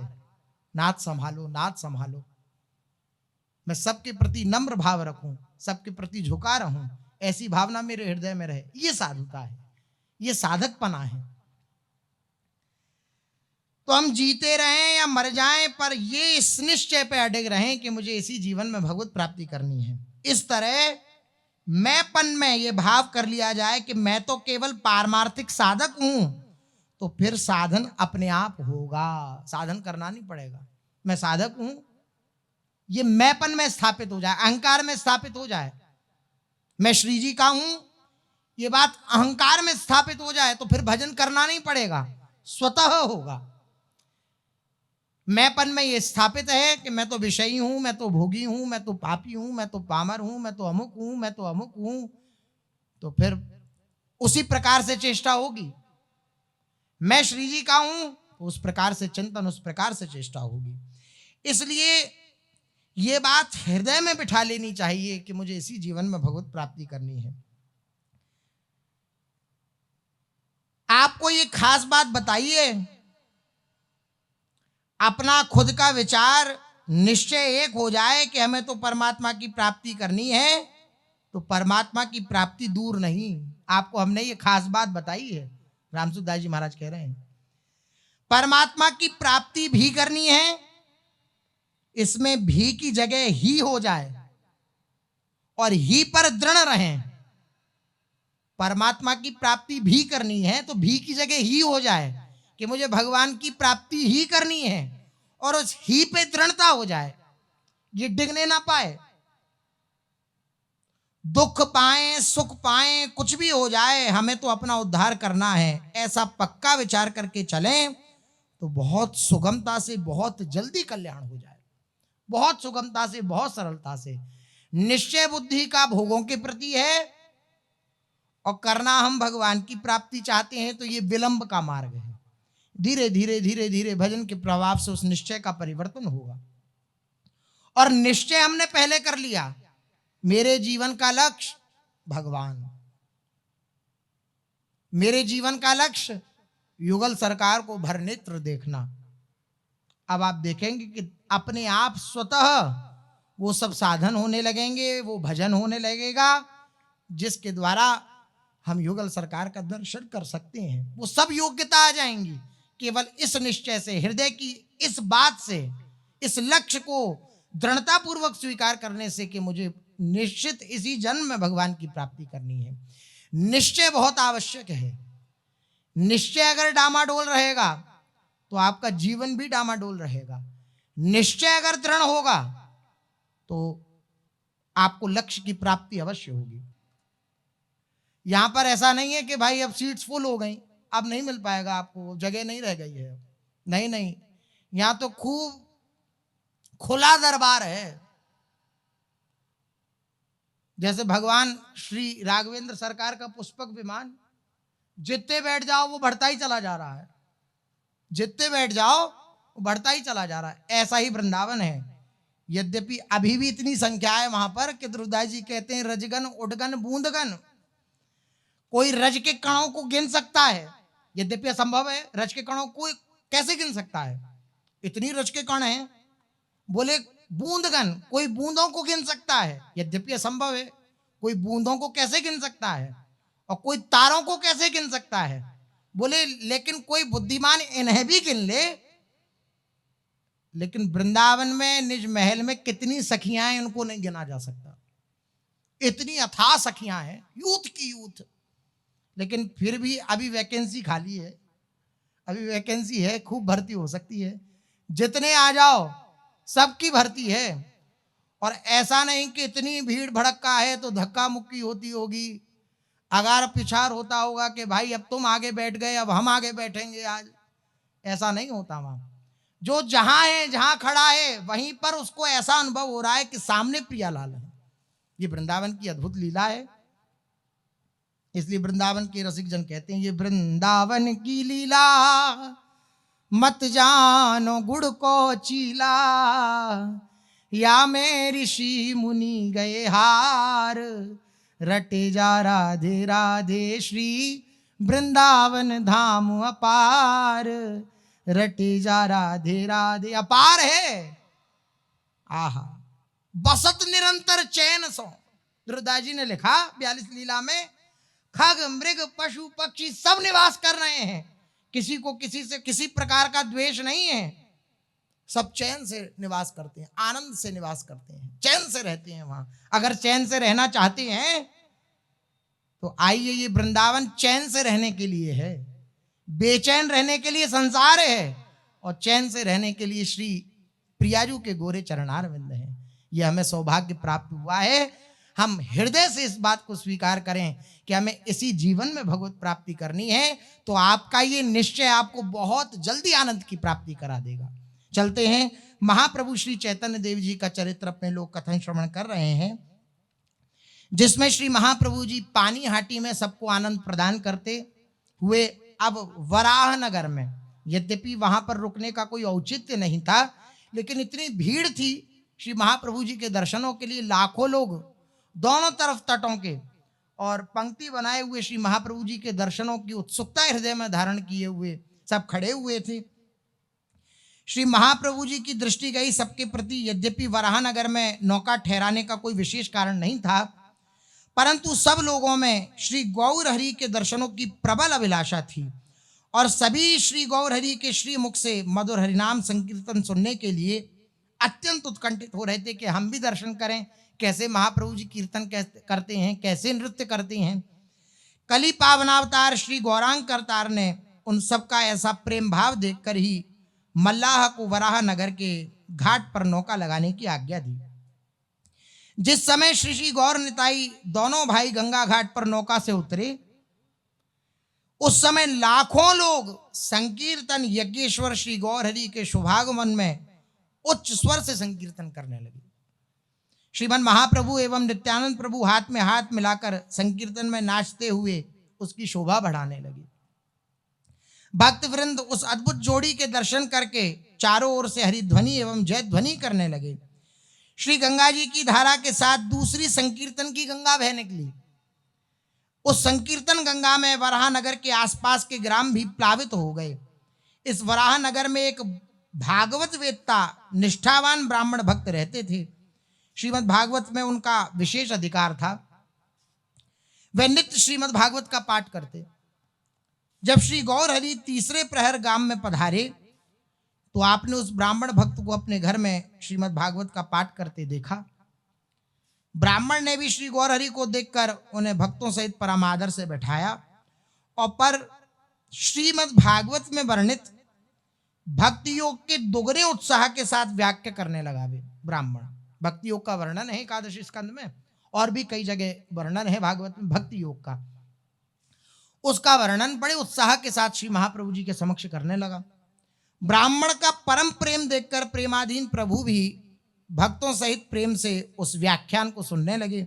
नाथ संभालो, नाथ संभालो। मैं सबके प्रति नम्र भाव रखूं, सबके प्रति झुका रहूं, ऐसी भावना मेरे हृदय में रहे, ये साधुता है, ये साधकपना है। तो हम जीते रहें या मर जाएं, पर ये इस निश्चय पे अडिग रहें कि मुझे इसी जीवन में भगवत प्राप्ति करनी है। इस तरह मैंपन में ये भाव कर लिया जाए कि मैं तो केवल पारमार्थिक साधक हूं, तो फिर साधन अपने आप होगा, साधन करना नहीं पड़ेगा। मैं साधक हूं, ये मैंपन में स्थापित हो जाए, अहंकार में स्थापित हो जाए, मैं श्री जी का हूं, ये बात अहंकार में स्थापित हो जाए, तो फिर भजन करना नहीं पड़ेगा, स्वतः होगा। मैंपन में ये स्थापित है कि मैं तो विषयी हूं, मैं तो भोगी हूं, मैं तो पापी हूं, मैं तो पामर हूं, मैं तो अमुक हूं, मैं तो अमुक हूं, तो फिर उसी प्रकार से चेष्टा होगी। मैं श्री जी का हूं तो उस प्रकार से चिंतन, उस प्रकार से चेष्टा होगी। इसलिए ये बात हृदय में बिठा लेनी चाहिए कि मुझे इसी जीवन में भगवत प्राप्ति करनी है। आपको ये खास बात बताइए, अपना खुद का विचार निश्चय एक हो जाए कि हमें तो परमात्मा की प्राप्ति करनी है, तो परमात्मा की प्राप्ति दूर नहीं। आपको हमने ये खास बात बताई है, रामसुखदास जी महाराज कह रहे हैं परमात्मा की प्राप्ति भी करनी है इसमें भी की जगह ही हो जाए और ही पर दृढ़ रहें। परमात्मा की प्राप्ति भी करनी है तो भी की जगह ही हो जाए कि मुझे भगवान की प्राप्ति ही करनी है और उस ही पे दृढ़ता हो जाए, ये डिगने ना पाए। दुख पाए सुख पाए कुछ भी हो जाए, हमें तो अपना उद्धार करना है, ऐसा पक्का विचार करके चलें तो बहुत सुगमता से बहुत जल्दी कल्याण हो जाए, बहुत सुगमता से बहुत सरलता से। निश्चय बुद्धि का भोगों के प्रति है और करना हम भगवान की प्राप्ति चाहते हैं तो ये विलंब का मार्ग है। धीरे धीरे धीरे धीरे भजन के प्रभाव से उस निश्चय का परिवर्तन होगा। और निश्चय हमने पहले कर लिया, मेरे जीवन का लक्ष्य भगवान, मेरे जीवन का लक्ष्य युगल सरकार को भर नेत्र देखना। अब आप देखेंगे कि अपने आप स्वतः वो सब साधन होने लगेंगे, वो भजन होने लगेगा जिसके द्वारा हम युगल सरकार का दर्शन कर सकते हैं। वो सब योग्यता आ जाएंगी केवल इस निश्चय से, हृदय की इस बात से, इस लक्ष्य को दृढ़ता पूर्वक स्वीकार करने से कि मुझे निश्चित इसी जन्म में भगवान की प्राप्ति करनी है। निश्चय बहुत आवश्यक है। निश्चय अगर डामाडोल रहेगा तो आपका जीवन भी डामाडोल रहेगा। निश्चय अगर दृढ़ होगा तो आपको लक्ष्य की प्राप्ति अवश्य होगी। यहां पर ऐसा नहीं है कि भाई अब सीट्स फुल हो गई, अब नहीं मिल पाएगा आपको, जगह नहीं रह गई है। नहीं नहीं, यहां तो खूब खुला दरबार है। जैसे भगवान श्री राघवेंद्र सरकार का पुष्पक विमान, जितने बैठ जाओ वो बढ़ता ही चला जा रहा है, जितने बैठ जाओ वो बढ़ता ही चला जा रहा है। ऐसा ही वृंदावन है। यद्यपि अभी भी इतनी संख्या है वहां पर कि ध्रुवदास जी कहते हैं रजगन उडगन बूंदगन, कोई रज के कणों को गिन सकता है, यद्यपि असंभव है। रज के कणों को कैसे गिन सकता है, इतनी रज के कण हैं। बोले बूंदगन, कोई बूंदों को गिन सकता है, यद्यपि असंभव है। कोई बूंदों को कैसे गिन सकता है और कोई तारों को कैसे गिन सकता है। बोले लेकिन कोई बुद्धिमान इन्हें भी गिन ले। लेकिन वृंदावन में निज महल में कितनी सखियां हैं, उनको नहीं गिना जा सकता। इतनी अथाह सखियां हैं, यूथ की यूथ। लेकिन फिर भी अभी वैकेंसी खाली है, अभी वैकेंसी है, खूब भर्ती हो सकती है। जितने आ जाओ सबकी भर्ती है। और ऐसा नहीं कि इतनी भीड़ भड़का है तो धक्का मुक्की होती होगी, अगार पिछाड़ होता होगा कि भाई अब तुम आगे बैठ गए अब हम आगे बैठेंगे आज। ऐसा नहीं होता। वहां जो जहां है, जहां खड़ा है, वहीं पर उसको ऐसा अनुभव हो रहा है कि सामने प्रियालाल है। ये वृंदावन की अद्भुत लीला है। इसलिए वृंदावन के रसिक जन कहते हैं ये वृंदावन की लीला मत जानो गुड़ को चीला, या में ऋषि मुनि गए हार, रटे जा राधे राधे श्री वृंदावन धाम अपार, रटे जा राधे राधे। अपार है, आहा बसत निरंतर चैन सो। ध्रुवदास जी ने लिखा 42 लीला में, खग मृग पशु पक्षी सब निवास कर रहे हैं, किसी को किसी से किसी प्रकार का द्वेष नहीं है, सब चैन से निवास करते हैं, आनंद से निवास करते हैं, चैन से रहते हैं वहां। अगर चैन से रहना चाहते हैं तो आइए, ये वृंदावन चैन से रहने के लिए है। बेचैन रहने के लिए संसार है और चैन से रहने के लिए श्री प्रियाजू के गोरे चरणारविंद हैं। ये हमें सौभाग्य प्राप्त हुआ है। हम हृदय से इस बात को स्वीकार करें कि हमें इसी जीवन में भगवत प्राप्ति करनी है, तो आपका ये निश्चय आपको बहुत जल्दी आनंद की प्राप्ति करा देगा। चलते हैं, महाप्रभु श्री चैतन्य देव जी का चरित्र अपने लोग कथन श्रवण कर रहे हैं, जिसमें श्री महाप्रभु जी पानी हाटी में सबको आनंद प्रदान करते हुए अब वराह नगर में, यद्यपि वहां पर रुकने का कोई औचित्य नहीं था, लेकिन इतनी भीड़ थी श्री महाप्रभु जी के दर्शनों के लिए, लाखों लोग दोनों तरफ तटों के और पंक्ति बनाए हुए श्री महाप्रभु जी के दर्शनों की उत्सुकता हृदय में धारण किए हुए सब खड़े हुए थे। श्री महाप्रभु जी की दृष्टि गई सबके प्रति। यद्यपि वराहनगर में नौका ठहराने का कोई विशेष कारण नहीं था, परंतु सब लोगों में श्री गौर हरि के दर्शनों की प्रबल अभिलाषा थी और सभी श्री गौर हरि के श्री मुख से मधुर हरिनाम संकीर्तन सुनने के लिए अत्यंत उत्कंठित हो रहे थे कि हम भी दर्शन करें, कैसे महाप्रभु जी कीर्तन करते हैं, कैसे नृत्य करते हैं। कली पावनावतार श्री गौरांग करतार ने उन सबका ऐसा प्रेम भाव देखकर ही मल्लाह को वराह नगर के घाट पर नौका लगाने की आज्ञा दी। जिस समय श्री श्री गौर निताई दोनों भाई गंगा घाट पर नौका से उतरे, उस समय लाखों लोग संकीर्तन यज्ञेश्वर श्री गौर हरि के शुभागमन में उच्च स्वर से संकीर्तन करने लगे। श्रीमन महाप्रभु एवं नित्यानंद प्रभु हाथ में हाथ मिलाकर संकीर्तन में नाचते हुए उसकी शोभा बढ़ाने लगे। भक्त वृंद उस अद्भुत जोड़ी के दर्शन करके चारों ओर से हरिध्वनि एवं जय ध्वनि करने लगे। श्री गंगा जी की धारा के साथ दूसरी संकीर्तन की गंगा बह निकली। उस संकीर्तन गंगा में वराह नगर के आसपास के ग्राम भी प्लावित हो गए। इस वराह नगर में एक भागवत वेत्ता निष्ठावान ब्राह्मण भक्त रहते थे। श्रीमद् भागवत में उनका विशेष अधिकार था। वे नित्य श्रीमद् भागवत का पाठ करते। जब श्री गौर हरि तीसरे प्रहर गांव में पधारे तो आपने उस ब्राह्मण भक्त को अपने घर में श्रीमद् भागवत का पाठ करते देखा। ब्राह्मण ने भी श्री गौर हरि को देखकर उन्हें भक्तों सहित परम आदर से बैठाया और पर श्रीमद् भागवत में वर्णित भक्ति योग के दुगने उत्साह के साथ व्याख्या करने लगा। वे ब्राह्मण भक्ति योग का वर्णन है एकादशी स्कंद में, और भी कई जगह वर्णन है भागवत में भक्ति योग का। उसका वर्णन बड़े उत्साह के साथ श्री महाप्रभु जी के समक्ष करने लगा। ब्राह्मण का परम प्रेम देखकर प्रेमाधीन प्रभु भी भक्तों सहित प्रेम से उस व्याख्यान को सुनने लगे।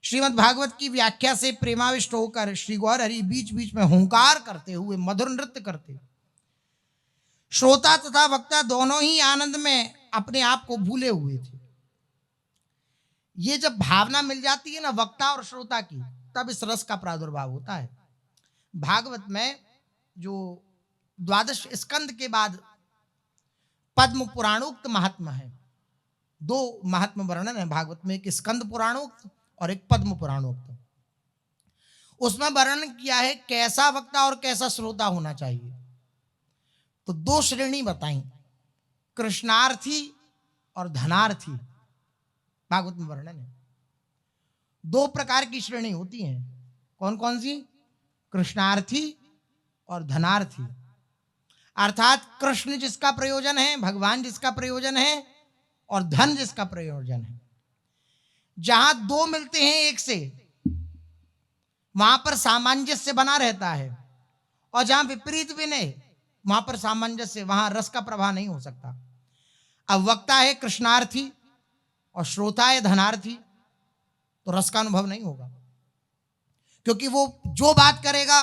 श्रीमद् भागवत की व्याख्या से प्रेमाविष्ट होकर श्री गौर हरि बीच बीच में हुंकार करते हुए मधुर नृत्य करते। श्रोता तथा वक्ता दोनों ही आनंद में अपने आप को भूले हुए थे। ये जब भावना मिल जाती है ना वक्ता और श्रोता की, तब इस रस का प्रादुर्भाव होता है। भागवत में जो द्वादश स्कंद के बाद पद्म पुराणोक्त महात्मा है, दो महात्मा वर्णन है भागवत में, एक स्कंद पुराणोक्त और एक पद्म पुराणोक्त। उसमें वर्णन किया है कैसा वक्ता और कैसा श्रोता होना चाहिए। तो दो श्रेणी बताई, कृष्णार्थी और धनार्थी। भागवत में वर्णन है दो प्रकार की श्रेणी होती हैं। कौन कौन सी? कृष्णार्थी और धनार्थी। अर्थात कृष्ण जिसका प्रयोजन है, भगवान जिसका प्रयोजन है, और धन जिसका प्रयोजन है। जहां दो मिलते हैं एक से, वहां पर सामंजस्य बना रहता है, और जहां विपरीत विनय, वहां पर सामंजस्य, वहां रस का प्रवाह नहीं हो सकता। अब वक्ता है कृष्णार्थी और श्रोता है धनार्थी, तो रस का अनुभव नहीं होगा, क्योंकि वो जो बात करेगा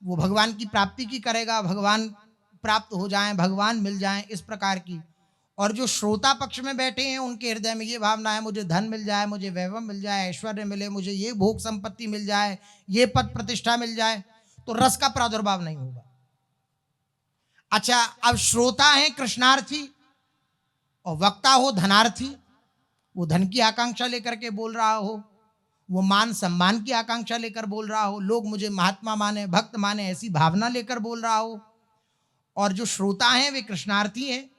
वो भगवान की प्राप्ति की करेगा, भगवान प्राप्त हो जाएं, भगवान मिल जाएं, इस प्रकार की। और जो श्रोता पक्ष में बैठे हैं उनके हृदय में ये भावना है मुझे धन मिल जाए, मुझे वैभव मिल जाए, ऐश्वर्य मिले, मुझे ये भोग संपत्ति मिल जाए, ये पद प्रतिष्ठा मिल जाए, तो रस का प्रादुर्भाव नहीं होगा। अच्छा, अब श्रोता है कृष्णार्थी और वक्ता हो धनार्थी। वो धन की आकांक्षा लेकर के बोल रहा हो, वो मान सम्मान की आकांक्षा लेकर बोल रहा हो, लोग मुझे महात्मा माने, भक्त माने, ऐसी भावना लेकर बोल रहा हो। और जो श्रोता हैं वे कृष्णार्थी हैं,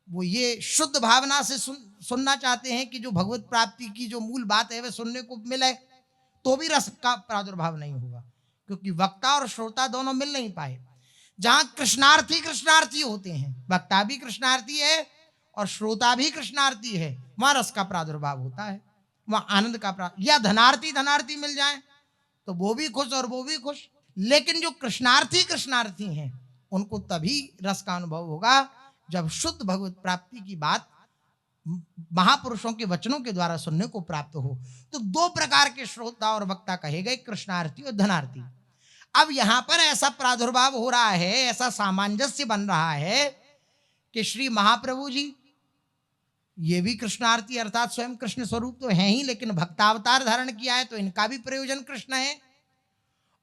वो ये शुद्ध भावना से सुनना चाहते हैं कि जो भगवत प्राप्ति की जो मूल बात है वह सुनने को मिले, तो भी रस का प्रादुर्भाव नहीं होगा, क्योंकि वक्ता और श्रोता दोनों मिल नहीं पाए। जहां कृष्णार्थी कृष्णार्थी होते हैं, वक्ता भी कृष्णार्थी है और श्रोता भी कृष्णार्थी है, वहां रस का प्रादुर्भाव होता है, वहां आनंद का या धनार्थी धनार्थी मिल जाए तो वो भी खुश और वो भी खुश। लेकिन जो कृष्णार्थी कृष्णार्थी हैं उनको तभी रस का अनुभव होगा जब शुद्ध भगवत प्राप्ति की बात महापुरुषों के वचनों के द्वारा सुनने को प्राप्त हो। तो दो प्रकार के श्रोता और वक्ता कहे गए, कृष्णार्थी और धनार्थी। अब यहां पर ऐसा प्रादुर्भाव हो रहा है, ऐसा सामंजस्य बन रहा है कि श्री महाप्रभु जी ये भी कृष्णार्थी अर्थात स्वयं कृष्ण स्वरूप तो हैं ही, लेकिन भक्तावतार धारण किया है तो इनका भी प्रयोजन कृष्ण है,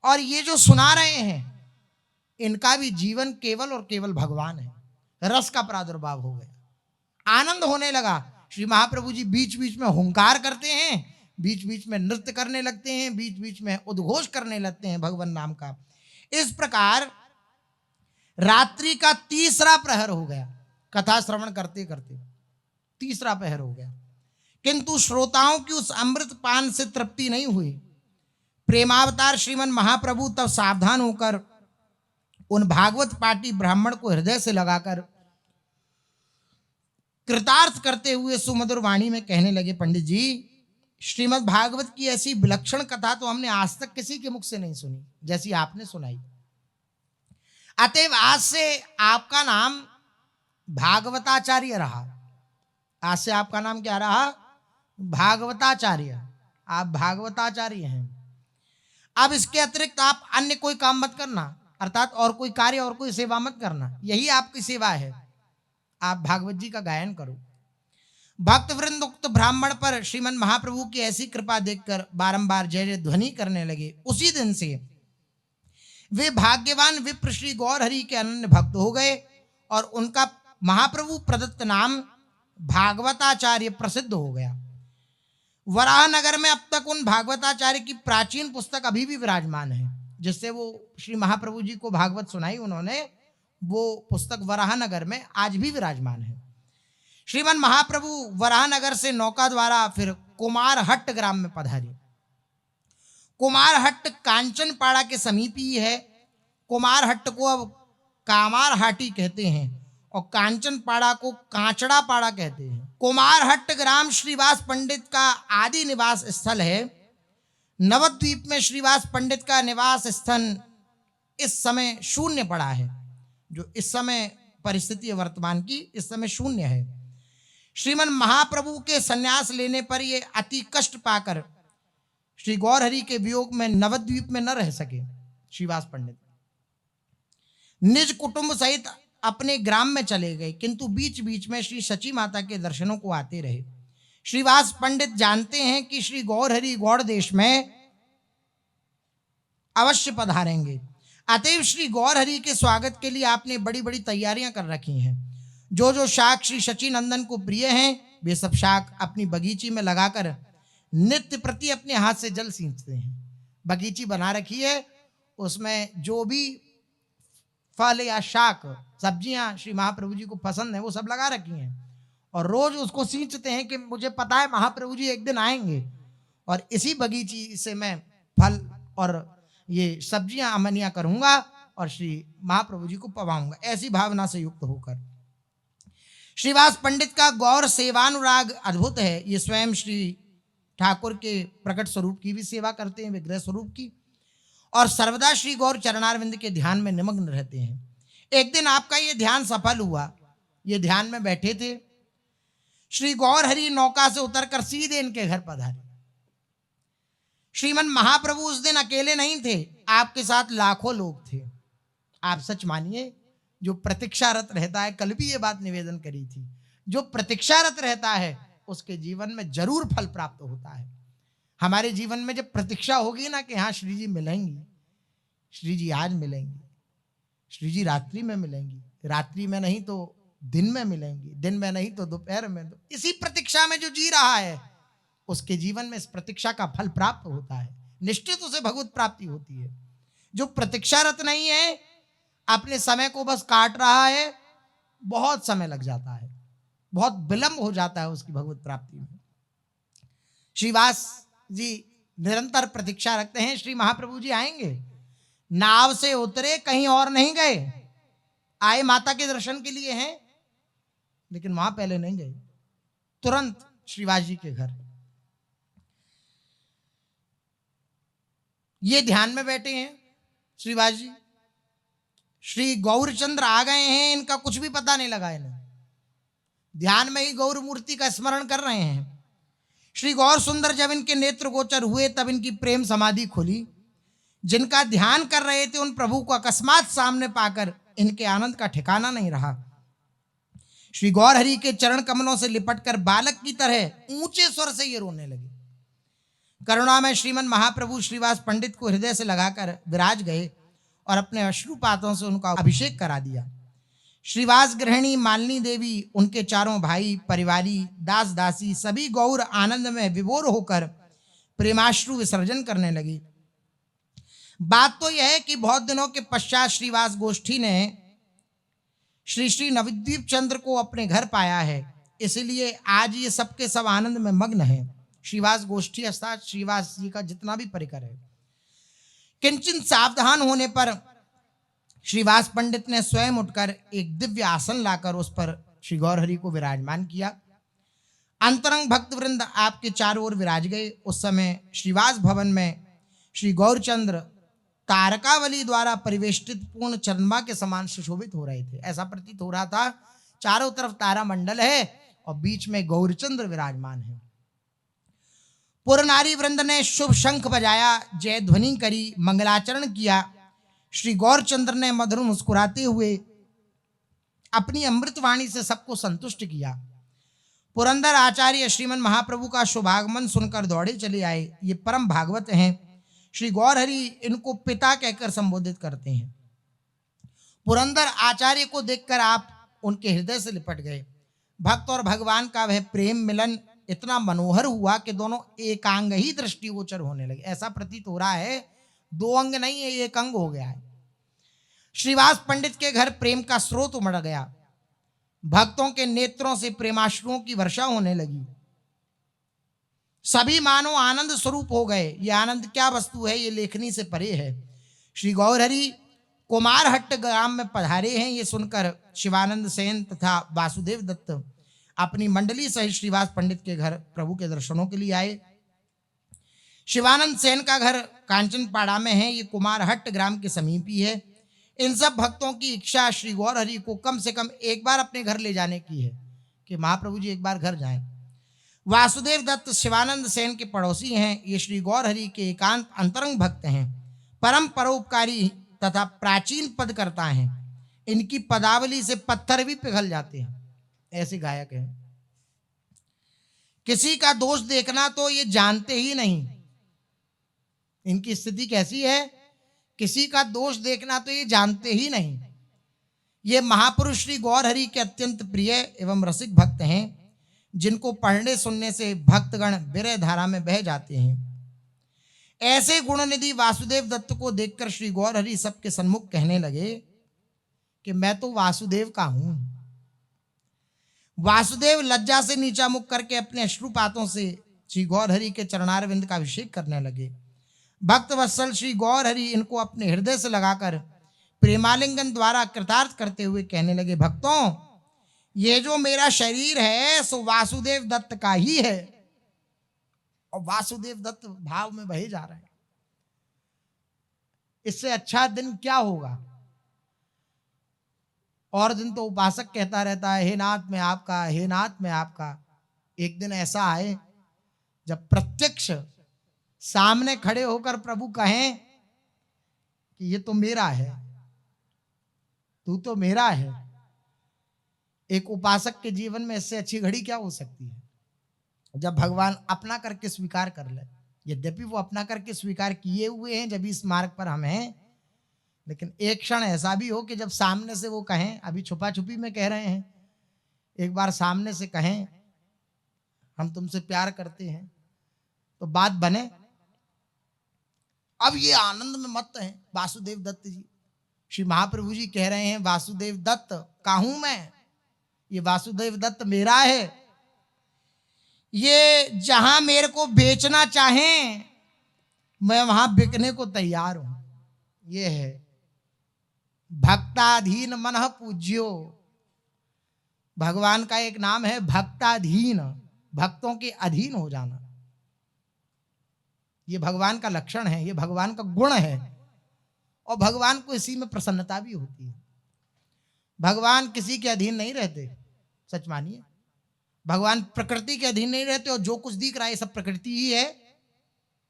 और ये जो सुना रहे हैं इनका भी जीवन केवल और केवल भगवान है। रस का प्रादुर्भाव हो गया, आनंद होने लगा। श्री महाप्रभु जी बीच बीच में हुंकार करते हैं, बीच बीच में नृत्य करने लगते हैं, बीच बीच में उद्घोष करने लगते हैं भगवान नाम का। इस प्रकार रात्रि का तीसरा प्रहर हो गया कथा श्रवण करते करते। तीसरा पहर हो गया, किंतु श्रोताओं की उस अमृत पान से तृप्ति नहीं हुई। प्रेमावतार श्रीमन महाप्रभु तब सावधान होकर उन भागवत पाटी ब्राह्मण को हृदय से लगाकर कृतार्थ करते हुए सुमधुर वाणी में कहने लगे, पंडित जी, श्रीमद् भागवत की ऐसी विलक्षण कथा तो हमने आज तक किसी के मुख से नहीं सुनी जैसी आपने सुनाई। अतएव आज से आपका नाम भागवताचार्य रहा। आज से आपका नाम क्या रहा? भागवताचार्य। आप भागवताचार्य हैं। अब इसके अतिरिक्त आप अन्य कोई काम मत करना, अर्थात और कोई कार्य और कोई सेवा मत करना। यही आपकी सेवा है, आप भागवत जी का गायन करो। भक्त वृंद उक्त ब्राह्मण पर श्रीमन महाप्रभु की ऐसी कृपा देखकर बारंबार जय जय ध्वनि करने लगे। उसी दिन से वे भाग्यवान विप्र श्री गौर हरि के अनन्य भक्त हो गए और उनका महाप्रभु प्रदत्त नाम भागवताचार्य प्रसिद्ध हो गया। वराहनगर में अब तक उन भागवताचार्य की प्राचीन पुस्तक अभी भी विराजमान है, जिससे वो श्री महाप्रभु जी को भागवत सुनाई उन्होंने, वो पुस्तक वराहनगर में आज भी विराजमान है। श्रीमन महाप्रभु वराहनगर से नौका द्वारा फिर कुमारहट्ट ग्राम में पधारे। कुमारहट्ट कांचनपाड़ा के समीप ही है। कुमारहट्ट को अब कामारहाटी कहते हैं और कांचनपाड़ा को कांचड़ा पाड़ा कहते हैं। कुमारहट्ट ग्राम श्रीवास पंडित का आदि निवास स्थल है। नवद्वीप में श्रीवास पंडित का निवास स्थान इस समय शून्य पड़ा है। जो इस समय परिस्थिति है वर्तमान की, इस समय शून्य है। श्रीमन महाप्रभु के संन्यास लेने पर ये अति कष्ट पाकर श्री गौर हरि के वियोग में नवद्वीप में न रह सके। श्रीवास पंडित निज कुटुंब सहित अपने ग्राम में चले गए, किंतु बीच बीच में श्री सची माता के दर्शनों को आते रहे। श्रीवास पंडित जानते हैं कि श्री गौर हरि गौड़ देश में अवश्य पधारेंगे। अतएव श्री गौर हरि के स्वागत के लिए आपने बड़ी बड़ी तैयारियां कर रखी हैं। जो जो शाक श्री शची नंदन को प्रिय हैं, वे सब शाक अपनी बगीची में लगाकर नित्य प्रति अपने हाथ से जल सींचते हैं। बगीची बना रखी है, उसमें जो भी फल या शाक सब्जियां श्री महाप्रभु जी को पसंद है वो सब लगा रखी हैं और रोज उसको सींचते हैं कि मुझे पता है महाप्रभु जी एक दिन आएंगे और इसी बगीची से मैं फल और ये सब्जियां अमनिया करूंगा और श्री महाप्रभु जी को पवाऊंगा, ऐसी भावना से युक्त होकर। श्रीवास पंडित का गौर सेवानुराग अद्भुत है। ये स्वयं श्री ठाकुर के प्रकट स्वरूप की भी सेवा करते हैं, विग्रह स्वरूप की, और सर्वदा श्री गौर चरणारविंद के ध्यान में निमग्न रहते हैं। एक दिन आपका ये ध्यान सफल हुआ। ये ध्यान में बैठे थे, श्री गौर हरि नौका से उतरकर सीधे इनके घर पधारे। श्रीमन महाप्रभु उस दिन अकेले नहीं थे, आपके साथ लाखों लोग थे। आप सच मानिए, जो प्रतीक्षारत रहता है, कल भी ये बात निवेदन करी थी, जो प्रतीक्षारत रहता है उसके जीवन में जरूर फल प्राप्त होता है। हमारे जीवन में जब प्रतीक्षा होगी ना कि हाँ श्री जी मिलेंगी, श्री जी आज मिलेंगी, श्री जी रात्रि में मिलेंगी, रात्रि में नहीं तो दिन में मिलेंगी, दिन में नहीं तो दोपहर में, तो इसी प्रतीक्षा में जो जी रहा है उसके जीवन में इस प्रतीक्षा का फल प्राप्त होता है। निश्चित उसे भगवत प्राप्ति होती है। जो प्रतीक्षारत नहीं है, अपने समय को बस काट रहा है, बहुत समय लग जाता है, बहुत विलंब हो जाता है उसकी भगवत प्राप्ति में। श्रीवास जी निरंतर प्रतीक्षा रखते हैं, श्री महाप्रभु जी आएंगे। नाव से उतरे, कहीं और नहीं गए, आए माता के दर्शन के लिए हैं, लेकिन वहां पहले नहीं गए, तुरंत श्रीवास जी के घर ये ध्यान में बैठे हैं। श्रीवास जी श्री गौरचंद्र आ गए हैं, इनका कुछ भी पता नहीं लगा इन्हें, ध्यान में ही गौर मूर्ति का स्मरण कर रहे हैं। श्री गौर सुंदर जब इनके नेत्र गोचर हुए तब इनकी प्रेम समाधि खुली। जिनका ध्यान कर रहे थे उन प्रभु को अकस्मात सामने पाकर इनके आनंद का ठिकाना नहीं रहा। श्री गौर हरि के चरण कमलों से लिपटकर बालक की तरह ऊंचे स्वर से ये रोने लगे। करुणा में श्रीमन महाप्रभु श्रीवास पंडित को हृदय से लगाकर विराज गए और अपने अश्रुपातों से उनका अभिषेक करा दिया। श्रीवास गृहिणी मालिनी देवी, उनके चारों भाई, परिवारी, दास दासी सभी गौर आनंद में विभोर होकर प्रेमाश्रु विसर्जन करने लगी। बात तो यह है कि बहुत दिनों के पश्चात श्रीवास गोष्ठी ने श्री श्री नवद्वीप चंद्र को अपने घर पाया है इसलिए आज ये सबके सब आनंद में मग्न है। श्रीवास गोष्ठी अर्थात श्रीवास जी का जितना भी परिकर है। किंचन सावधान होने पर श्रीवास पंडित ने स्वयं उठकर एक दिव्य आसन लाकर उस पर श्री गौरहरि को विराजमान किया। अंतरंग भक्त वृंद आपके चारों ओर विराज गए। उस समय श्रीवास भवन में श्री गौरचंद्र तारकावली द्वारा परिवेष्टित पूर्ण चंद्रमा के समान सुशोभित हो रहे थे। ऐसा प्रतीत हो रहा था चारों तरफ तारा मंडल है और बीच में गौरचंद्र विराजमान है। पुर नारी वृंद ने शुभ शंख बजाया, जय ध्वनि करी, मंगलाचरण किया। श्री गौरचंद्र ने मधुर मुस्कुराते हुए अपनी अमृतवाणी से सबको संतुष्ट किया। पुरंदर आचार्य श्रीमन महाप्रभु का शुभागमन सुनकर दौड़े चले आए। ये परम भागवत हैं। श्री गौरहरि इनको पिता कहकर संबोधित करते हैं। पुरंदर आचार्य को देखकर आप उनके हृदय से लिपट गए। भक्त और भगवान का वह प्रेम मिलन इतना मनोहर हुआ कि दोनों एकांग ही दृष्टिगोचर होने लगे। ऐसा प्रतीत हो रहा है दो अंग नहीं है, एक अंग हो गया है। श्रीवास पंडित के घर प्रेम का स्रोत उमड़ गया। भक्तों के नेत्रों से प्रेमाश्रुओं की वर्षा होने लगी। सभी मानो आनंद स्वरूप हो गए। ये आनंद क्या वस्तु है, ये लेखनी से परे है। श्री गौरहरि कुमारहट्ट ग्राम में पधारे हैं। ये सुनकर शिवानंद सेन तथा वासुदेव दत्त अपनी मंडली सहित श्रीवास पंडित के घर प्रभु के दर्शनों के लिए आए। शिवानंद सेन का घर कांचनपाड़ा में है। ये कुमारहट्ट ग्राम के समीप ही है। इन सब भक्तों की इच्छा श्री गौरहरि को कम से कम एक बार अपने घर ले जाने की है कि महाप्रभु जी एक बार घर जाएं। वासुदेव दत्त शिवानंद सेन के पड़ोसी हैं। ये श्री गौरहरि के एकांत अंतरंग भक्त हैं, परम परोपकारी तथा प्राचीन पद करता हैं। इनकी पदावली से पत्थर भी पिघल जाते हैं, ऐसे गायक हैं। किसी का दोष देखना तो ये जानते ही नहीं। इनकी स्थिति कैसी है, किसी का दोष देखना तो ये जानते ही नहीं। ये महापुरुष श्री गौरहरि के अत्यंत प्रिय एवं रसिक भक्त हैं, जिनको पढ़ने सुनने से भक्तगण विरह धारा में बह जाते हैं। ऐसे गुणनिधि वासुदेव दत्त को देखकर श्री गौरहरि सबके सन्मुख कहने लगे कि मैं तो वासुदेव का हूं। वासुदेव लज्जा से नीचा मुख करके अपने अश्रुपातों से श्री गौरहरि के चरणारविंद का अभिषेक करने लगे। भक्त वत्सल श्री गौरहरि इनको अपने हृदय से लगाकर प्रेमालिंगन द्वारा कृतार्थ करते हुए कहने लगे, भक्तों, ये जो मेरा शरीर है सो वासुदेव दत्त का ही है। और वासुदेव दत्त भाव में बहे जा रहे हैं। इससे अच्छा दिन क्या होगा। और दिन तो उपासक कहता रहता है, हे नाथ मैं आपका, हे नाथ मैं आपका। एक दिन ऐसा आए जब प्रत्यक्ष सामने खड़े होकर प्रभु कहें कि ये तो मेरा है, तू तो मेरा है। एक उपासक के जीवन में इससे अच्छी घड़ी क्या हो सकती है, जब भगवान अपना करके स्वीकार कर ले। यद्यपि वो अपना करके स्वीकार किए हुए हैं जब इस मार्ग पर हम हैं, लेकिन एक क्षण ऐसा भी हो कि जब सामने से वो कहें, अभी छुपा छुपी में कह रहे हैं, एक बार सामने से कहें हम तुमसे प्यार करते हैं, तो बात बने। अब ये आनंद में मत हैं वासुदेव दत्त जी। श्री महाप्रभु जी कह रहे हैं, वासुदेव दत्त का हूं मैं, ये वासुदेव दत्त मेरा है। ये जहां मेरे को बेचना चाहें मैं वहां बिकने को तैयार हूं। ये है भक्ताधीन मनः पूज्यो। भगवान का एक नाम है भक्ताधीन, भक्तों के अधीन हो जाना। ये भगवान का लक्षण है, ये भगवान का गुण है। और भगवान को इसी में प्रसन्नता भी होती है। भगवान किसी के अधीन नहीं रहते, सच मानिए। भगवान प्रकृति के अधीन नहीं रहते, और जो कुछ दिख रहा है सब प्रकृति ही है।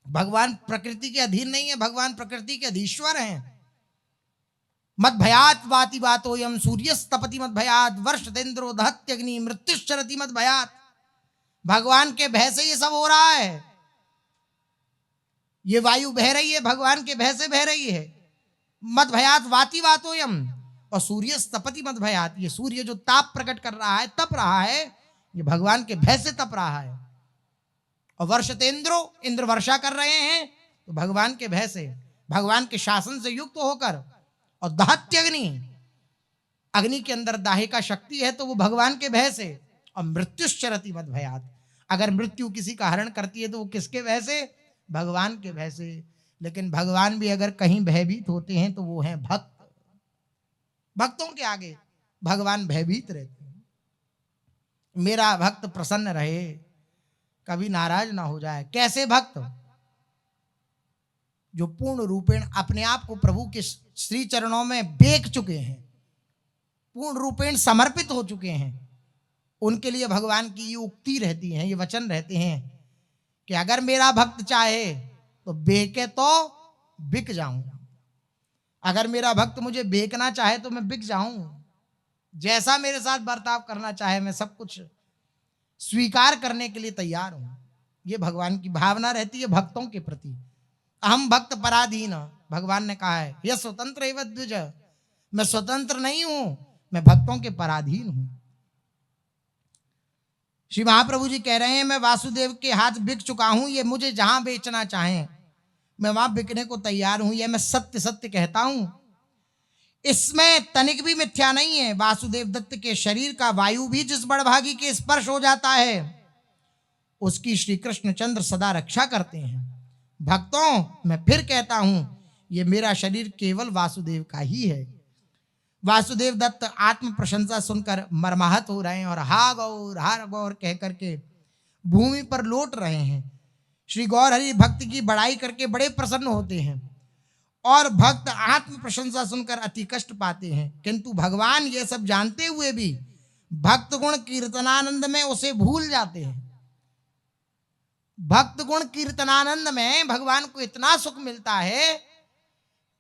भगवान प्रकृति के अधीन नहीं है, भगवान प्रकृति के अधीश्वर हैं। मद भयात वाति वातोयम सूर्यस्तपति मद भयात वर्षतेन्द्रो दहत्यग्नि मृत्युश्चरति मद भयात। भगवान के भय से ये सब हो रहा है। ये वायु बह रही है, भगवान के भय से बह रही है। मद भयात वाति वातोयम, और सूर्यस्तपति मद भयात। ये सूर्य जो ताप प्रकट कर रहा है, तप रहा है, ये भगवान के भय से तप रहा है। और वर्षतेन्द्रो, इंद्र वर्षा कर रहे हैं, तो भगवान के भय से, भगवान के शासन से युक्त होकर। और दहत्यग्नि, अग्नि के अंदर दाहे का शक्ति है, तो वो भगवान के भय से। और मृत्युश्चरति मद भयात, अगर मृत्यु किसी का हरण करती है तो वो किसके भय से? भगवान के भय से। लेकिन भगवान भी अगर कहीं भयभीत होते हैं तो वो हैं भक्त। भक्तों के आगे भगवान भयभीत रहते हैं। मेरा भक्त प्रसन्न रहे, कभी नाराज ना हो जाए। कैसे भक्त? जो पूर्ण रूपेण अपने आप को प्रभु के श्री चरणों में बेच चुके हैं, पूर्ण रूपेण समर्पित हो चुके हैं। उनके लिए भगवान की ये उक्ति रहती है, ये वचन रहते हैं कि अगर मेरा भक्त चाहे तो बेके तो बिक जाऊं, अगर मेरा भक्त मुझे बेचना चाहे तो मैं बिक जाऊं, जैसा मेरे साथ बर्ताव करना चाहे मैं सब कुछ स्वीकार करने के लिए तैयार हूं। ये भगवान की भावना रहती है भक्तों के प्रति। अहम भक्त पराधीन, भगवान ने कहा है, यह स्वतंत्र एवं द्विज, मैं स्वतंत्र नहीं हूं, मैं भक्तों के पराधीन हूं। श्री महाप्रभु जी कह रहे हैं, मैं वासुदेव के हाथ बिक चुका हूं, ये मुझे जहां बेचना चाहें मैं वहां बिकने को तैयार हूं। यह मैं सत्य सत्य कहता हूं, इसमें तनिक भी मिथ्या नहीं है। वासुदेव दत्त के शरीर का वायु भी जिस बड़भागी के स्पर्श हो जाता है उसकी श्री कृष्ण चंद्र सदा रक्षा करते हैं। भक्तों, मैं फिर कहता हूं, ये मेरा शरीर केवल वासुदेव का ही है। वासुदेव दत्त आत्म प्रशंसा सुनकर मर्माहत हो रहे हैं और हा गौर कह करके भूमि पर लौट रहे हैं। श्री गौर हरि भक्त की बड़ाई करके बड़े प्रसन्न होते हैं और भक्त आत्म प्रशंसा सुनकर अति कष्ट पाते हैं। किंतु भगवान ये सब जानते हुए भी भक्त गुण कीर्तनानंद में उसे भूल जाते हैं। भक्त गुण कीर्तनानंद में भगवान को इतना सुख मिलता है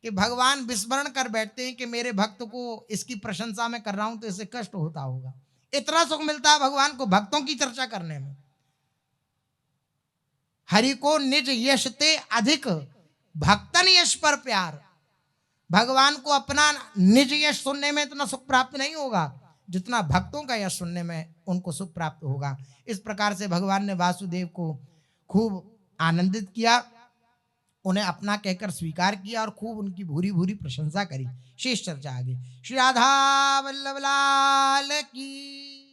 कि भगवान विस्मरण कर बैठते हैं कि मेरे भक्त को इसकी प्रशंसा में कर रहा हूं तो इसे कष्ट होता होगा। इतना सुख मिलता है भगवान को भक्तों की चर्चा करने में। हरि को निज यश ते अधिक भक्तन यश पर प्यार। भगवान को अपना निज यश सुनने में इतना सुख प्राप्त नहीं होगा जितना भक्तों का यश सुनने में उनको सुख प्राप्त होगा। इस प्रकार से भगवान ने वासुदेव को खूब आनंदित किया, उन्हें अपना कहकर स्वीकार किया और खूब उनकी भूरी भूरी प्रशंसा करी। शेष चर्चा आगे। श्री राधा वल्लभ लाल की।